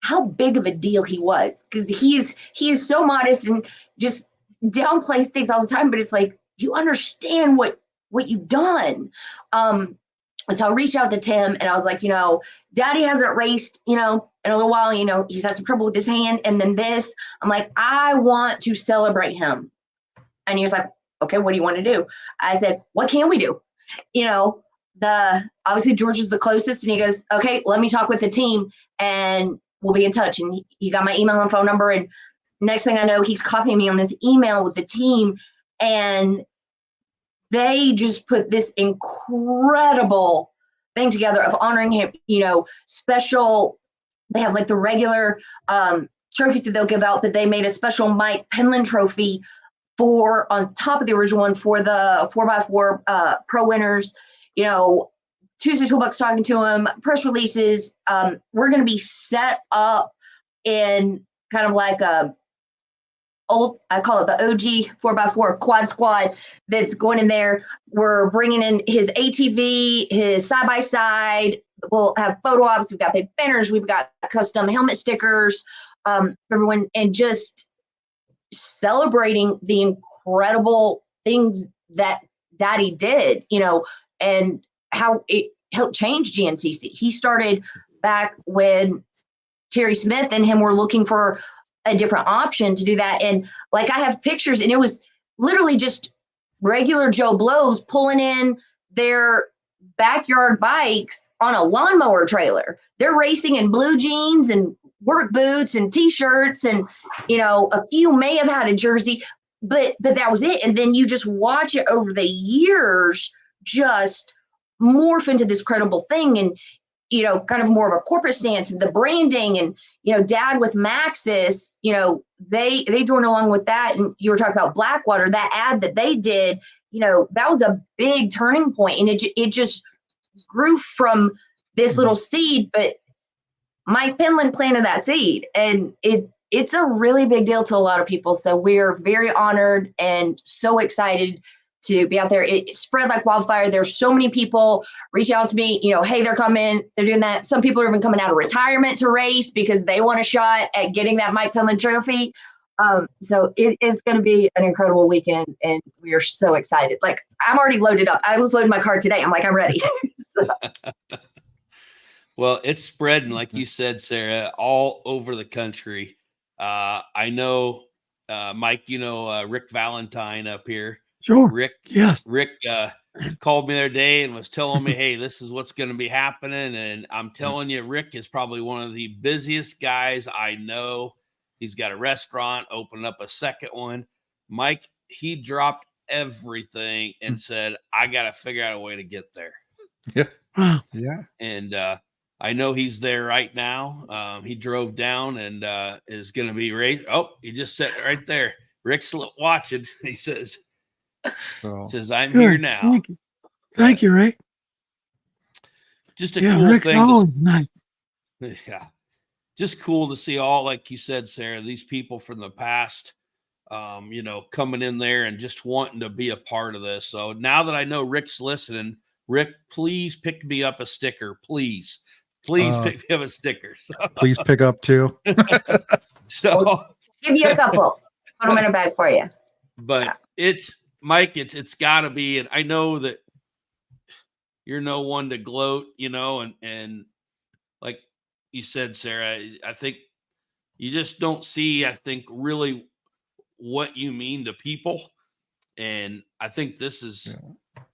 how big of a deal he was, because he is so modest and just downplays things all the time, but it's like, you understand what you've done. And so I reached out to Tim and I was like, Daddy hasn't raced, in a little while, he's had some trouble with his hand. And then this, I'm like, I want to celebrate him. And he was like, okay, what do you want to do? I said, what can we do? Obviously George is the closest, and he goes, okay, let me talk with the team and we'll be in touch. And he got my email and phone number. And next thing I know, he's copying me on this email with the team. And they just put this incredible thing together of honoring him, special. They have like the regular trophies that they'll give out, but they made a special Mike Penland trophy for on top of the original one for the 4x4 pro winners. Tuesday Toolbox talking to him, press releases. We're going to be set up in kind of like I call it the OG 4x4 quad squad that's going in there. We're bringing in his ATV, his side-by-side. We'll have photo ops. We've got big banners. We've got custom helmet stickers. Everyone, and just celebrating the incredible things that Daddy did, and how it helped change GNCC. He started back when Terry Smith and him were looking for a different option to do that. And like, I have pictures, and it was literally just regular Joe Blows pulling in their backyard bikes on a lawnmower trailer. They're racing in blue jeans and work boots and t-shirts, and a few may have had a jersey, but that was it. And then you just watch it over the years just morph into this credible thing. And kind of more of a corporate stance and the branding and, Dad with Maxis, they joined along with that. And you were talking about Blackwater, that ad that they did, that was a big turning point, and it just grew from this little seed, but Mike Penland planted that seed, and it's a really big deal to a lot of people. So we're very honored and so excited to be out there. It spread like wildfire. There's so many people reach out to me, hey, they're coming, they're doing that. Some people are even coming out of retirement to race because they want a shot at getting that Mike Penland trophy. So it's going to be an incredible weekend, and we are so excited. Like, I'm already loaded up. I was loading my car today. I'm like, I'm ready. So. Well, it's spreading, like you said, Sarah, all over the country. I know, Mike, Rick Valentine up here. Sure. Rick called me the other day and was telling me, hey, this is what's going to be happening. And I'm telling you, Rick is probably one of the busiest guys I know. He's got a restaurant, opened up a second one. Mike, he dropped everything and said, I got to figure out a way to get there. Yeah. Wow. Yeah. And I know he's there right now. He drove down and is going to be raised. Oh, he just sat right there. Rick's watching. He says, I'm here now. Thank you, Rick. Just a cool Rick's thing. Always nice. Yeah. Just cool to see all, like you said, Sarah, these people from the past, coming in there and just wanting to be a part of this. So now that I know Rick's listening, Rick, please pick me up a sticker. Please pick me up a sticker. So. Please pick up 2. So we'll give you a couple. Put them in a bag for you. But it's Mike, it's gotta be, and I know that you're no one to gloat, and like you said, Sarah, I think you just don't see, really what you mean to people. And I think this is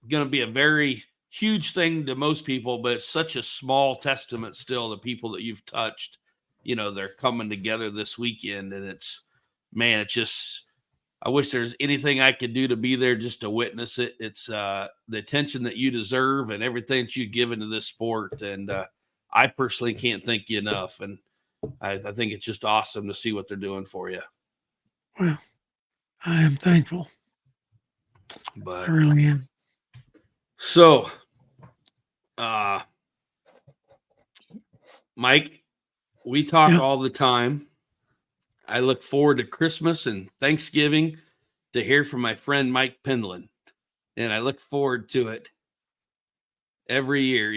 going to be a very huge thing to most people, but it's such a small testament still to people that you've touched. They're coming together this weekend, and it's just, I wish there's anything I could do to be there just to witness it. It's the attention that you deserve and everything that you've given to this sport. And I personally can't thank you enough. And I think it's just awesome to see what they're doing for you. Well, I am thankful. But I really am. So, Mike, we talk all the time. I look forward to Christmas and Thanksgiving to hear from my friend Mike Penland. And I look forward to it every year,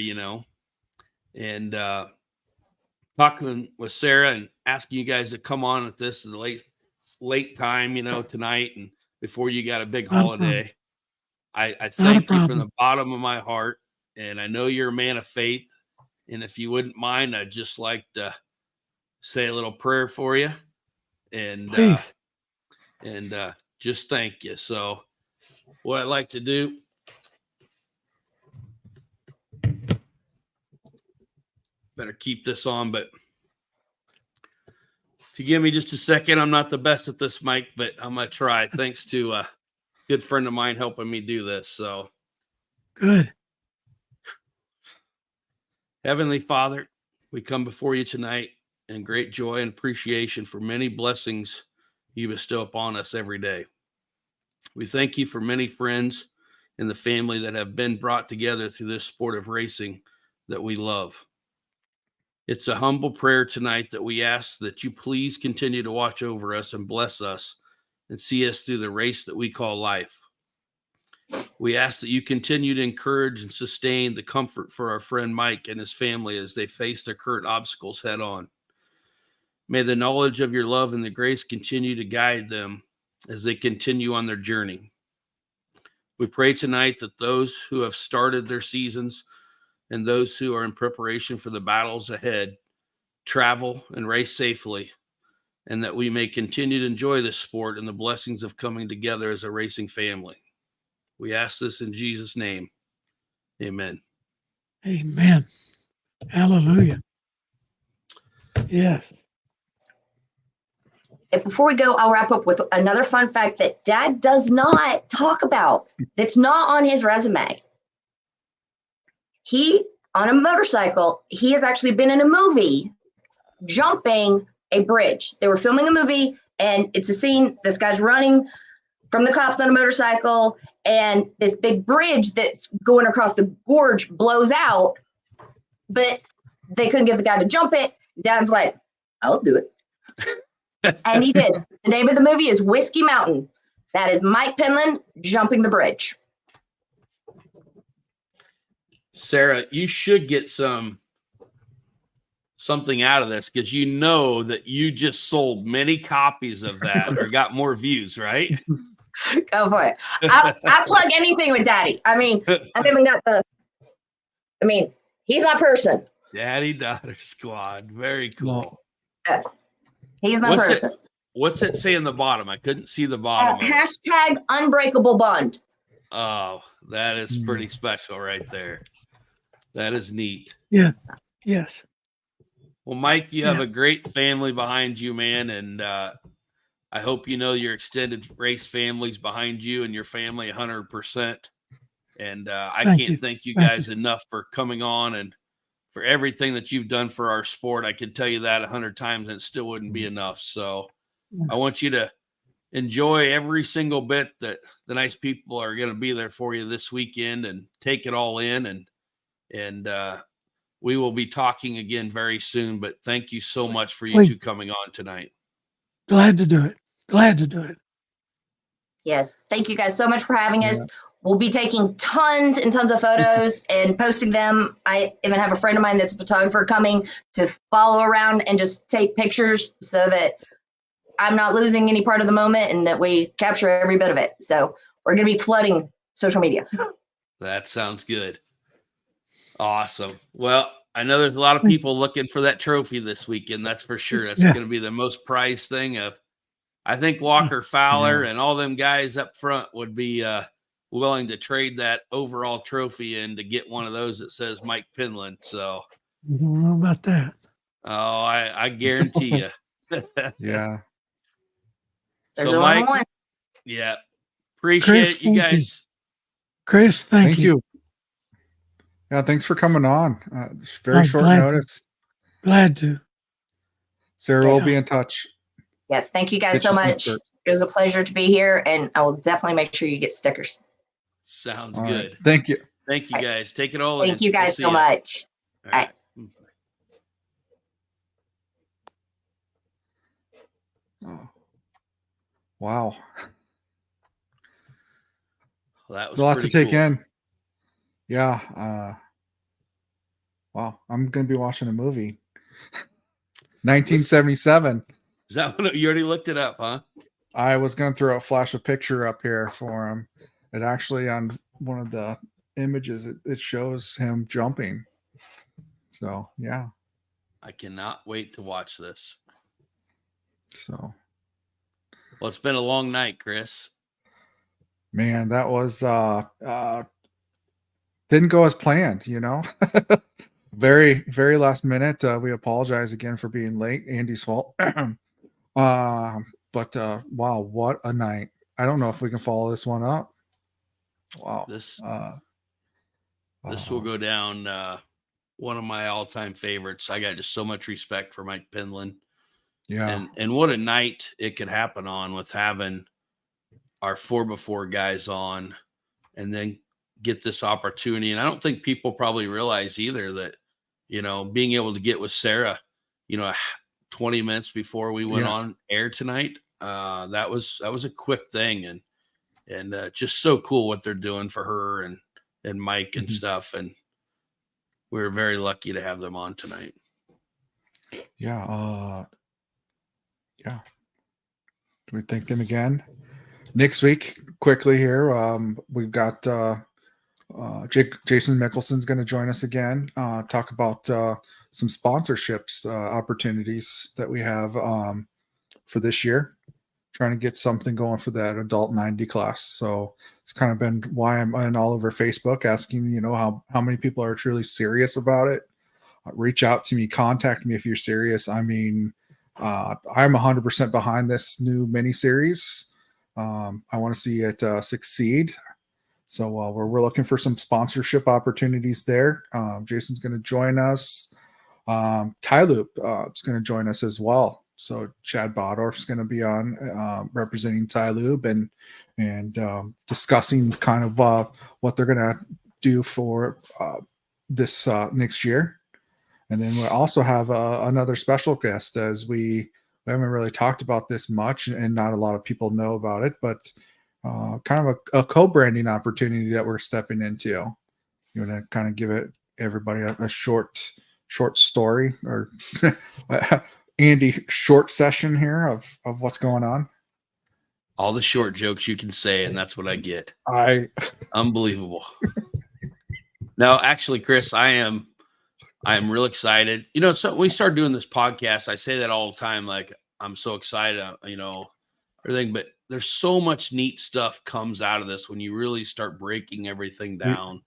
and talking with Sarah and asking you guys to come on at this late time, tonight and before you got a big holiday. I thank you from the bottom of my heart. And I know you're a man of faith. And if you wouldn't mind, I'd just like to say a little prayer for you. And just thank you. So what I'd like to do, better keep this on, but if you give me just a second, I'm not the best at this, Mike, but I'm going to try. Thanks to a good friend of mine helping me do this. So good. Heavenly Father, we come before you tonight in great joy and appreciation for many blessings you bestow upon us every day. We thank you for many friends in the family that have been brought together through this sport of racing that we love. It's a humble prayer tonight that we ask that you please continue to watch over us and bless us and see us through the race that we call life. We ask that you continue to encourage and sustain the comfort for our friend Mike and his family as they face their current obstacles head on. May the knowledge of your love and the grace continue to guide them as they continue on their journey. We pray tonight that those who have started their seasons and those who are in preparation for the battles ahead travel and race safely, and that we may continue to enjoy this sport and the blessings of coming together as a racing family. We ask this in Jesus' name. Amen. Amen. Hallelujah. Yes. And before we go, I'll wrap up with another fun fact that Dad does not talk about. That's not on his resume. He on a motorcycle. He has actually been in a movie jumping a bridge. They were filming a movie, and it's a scene. This guy's running from the cops on a motorcycle, and this big bridge that's going across the gorge blows out, but they couldn't get the guy to jump it. Dad's like, I'll do it. And he did. The name of the movie is Whiskey Mountain. That is Mike Penland jumping the bridge. Sarah, you should get something out of this, because you know that you just sold many copies of that or got more views, right? Go for it. I plug anything with Daddy. I mean, I've even got he's my person. Daddy daughter squad. Very cool. Yes. He's my person. What's it say in the bottom? I couldn't see the bottom. Hashtag unbreakable bond. Oh, that is pretty special right there. That is neat. Yes. Yes. Well, Mike, you have a great family behind you, man. And I hope you know your extended race family's behind you and your family 100%. And I can't thank you guys enough for coming on and for everything that you've done for our sport. I could tell you that 100 times and it still wouldn't be enough. So I want you to enjoy every single bit that the nice people are going to be there for you this weekend, and take it all in. And we will be talking again very soon, but thank you so much for you two coming on tonight. Glad to do it. Glad to do it. Yes. Thank you guys so much for having us. We'll be taking tons and tons of photos and posting them. I even have a friend of mine that's a photographer coming to follow around and just take pictures so that I'm not losing any part of the moment and that we capture every bit of it. So we're going to be flooding social media. That sounds good. Awesome. Well, I know there's a lot of people looking for that trophy this weekend. That's for sure. That's going to be the most prized thing. I think Walker Fowler and all them guys up front would be willing to trade that overall trophy in to get one of those that says Mike Penland. So I don't know about that. Oh, I guarantee you. Yeah. There's So only Mike, one. yeah, appreciate Chris, it, you thank you. guys. Chris, thank you. Yeah, thanks for coming on. Very short notice. Glad to. Sarah will be in touch. Yes, thank you guys Get so you some much. shirts. It was a pleasure to be here, and I will definitely make sure you get stickers. Sounds All good. right. Thank you. Thank you, guys. Take it all in. Thank you We'll guys see so ya. much. All right. Oh. Wow. Well, that was There's a lot to pretty take cool. in. Yeah. Wow. I'm going to be watching a movie. 1977. Is that what you already looked it up, huh? I was going to flash a picture up here for him. It actually, on one of the images, it shows him jumping. So, yeah. I cannot wait to watch this. So, Well, it's been a long night, Chris. man, that was didn't go as planned, very, very last minute. We apologize again for being late. Andy's fault. But wow, what a night. I don't know if we can follow this one up. Wow. This will go down one of my all-time favorites. I got just so much respect for Mike Penland. Yeah. And what a night it could happen on with having our 4x4 guys on and then get this opportunity. And I don't think people probably realize either that, being able to get with Sarah, 20 minutes before we went on air tonight, that was a quick thing. And just so cool what they're doing for her and Mike and stuff. And we're very lucky to have them on tonight. Yeah. Yeah. Do we thank them again? Next week, quickly here, we've got Jason Mickelson's going to join us again, talk about some sponsorships opportunities that we have for this year. Trying to get something going for that adult 90 class. So it's kind of been why I'm on all over Facebook asking, how many people are truly serious about it. Reach out to me, contact me if you're serious. I mean, I'm 100% behind this new mini series. I want to see it succeed. So we're looking for some sponsorship opportunities there. Jason's going to join us. Ty Loop is going to join us as well. So Chad Bodorf is going to be on representing Ty Loop and discussing kind of what they're going to do for this next year. And then we also have another special guest, as we haven't really talked about this much and not a lot of people know about it, but kind of a co-branding opportunity that we're stepping into. You want to kind of give everybody a short story, or Andy, short session here of what's going on? All the short jokes you can say, and that's what I get. Unbelievable. No, actually, Chris, I am real excited. So when we started doing this podcast, I say that all the time, like I'm so excited, everything, but there's so much neat stuff comes out of this when you really start breaking everything down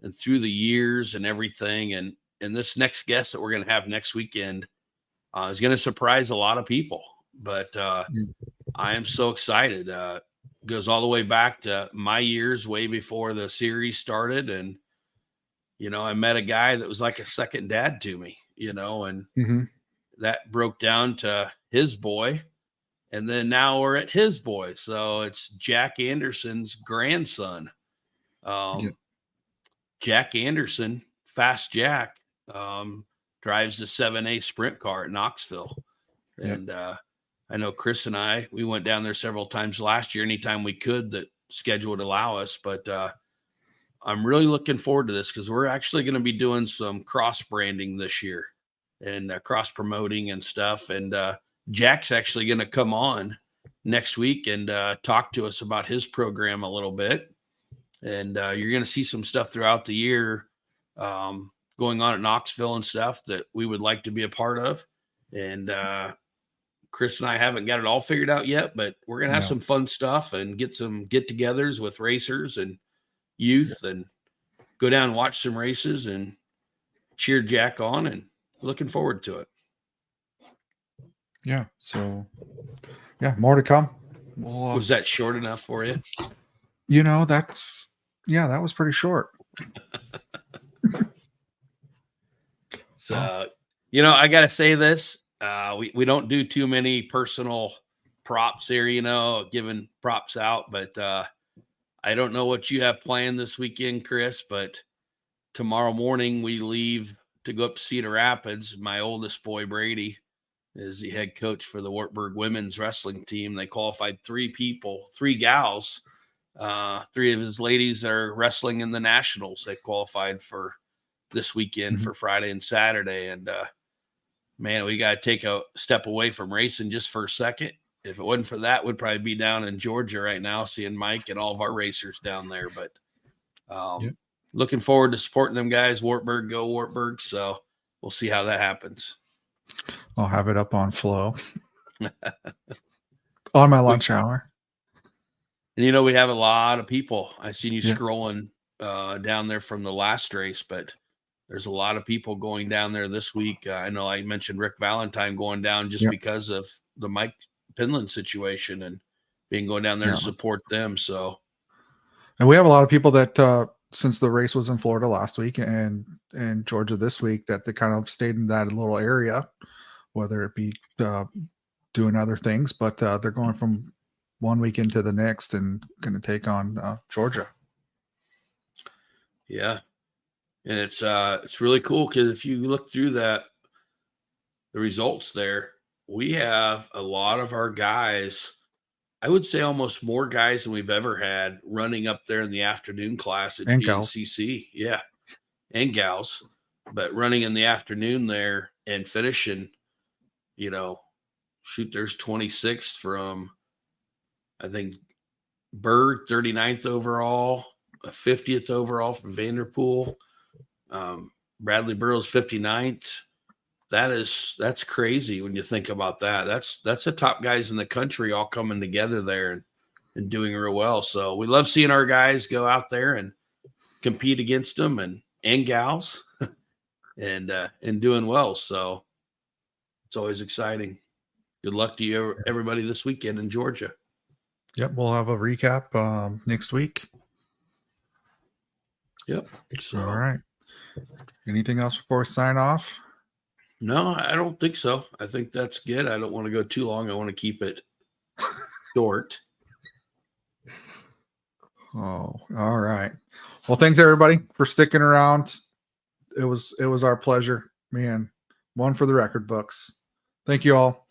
and through the years and everything. And this next guest that we're going to have next weekend is going to surprise a lot of people, but I am so excited. Goes all the way back to my years, way before the series started. And, I met a guy that was like a second dad to me, and that broke down to his boy. And then now we're at his boy. So it's Jack Anderson's grandson. Jack Anderson, Fast Jack, drives the 7A sprint car at Knoxville. And I know Chris and we went down there several times last year, anytime we could that schedule would allow us. But I'm really looking forward to this because we're actually going to be doing some cross branding this year and cross promoting and stuff. And Jack's actually going to come on next week and talk to us about his program a little bit. And you're going to see some stuff throughout the year going on at Knoxville and stuff that we would like to be a part of. And Chris and I haven't got it all figured out yet, but we're going to have some fun stuff and get some get-togethers with racers and youth and go down and watch some races and cheer Jack on, and looking forward to it. Yeah. So, more to come. Was that short enough for you? That was pretty short. So, I got to say this. We don't do too many personal props here, giving props out, but I don't know what you have planned this weekend, Chris, but tomorrow morning we leave to go up to Cedar Rapids. My oldest boy, Brady, is the head coach for the Wartburg women's wrestling team. They qualified 3 gals. 3 of his ladies are wrestling in the nationals. They qualified for this weekend for Friday and Saturday. And man, we got to take a step away from racing just for a second. If it wasn't for that, we'd probably be down in Georgia right now, seeing Mike and all of our racers down there. But looking forward to supporting them guys. Wartburg, go Wartburg. So we'll see how that happens. I'll have it up on Flow on my lunch hour. And we have a lot of people. I seen you scrolling down there from the last race, but there's a lot of people going down there this week. I know I mentioned Rick Valentine going down just because of the Mike Pinland situation and being going down there to support them. So, and we have a lot of people that since the race was in Florida last week and Georgia this week, that they kind of stayed in that little area, whether it be doing other things, but they're going from one weekend to the next and going to take on Georgia. Yeah. And it's really cool because if you look through the results there, we have a lot of our guys, I would say almost more guys than we've ever had running up there in the afternoon class at GNCC. Yeah. And gals, but running in the afternoon there and finishing, there's 26th from, I think, Berg, 39th overall, a 50th overall from Vanderpool. Bradley Burroughs, 59th. That's crazy when you think about that. That's the top guys in the country all coming together there and doing real well. So we love seeing our guys go out there and compete against them and gals and doing well. So it's always exciting. Good luck to you, everybody, this weekend in Georgia. Yep. We'll have a recap next week. Yep. So, All right. Anything else before we sign off? No, I don't think so. I think that's good. I don't want to go too long. I want to keep it short. Oh, all right. Well, thanks everybody for sticking around. It was our pleasure, man. One for the record books. Thank you all.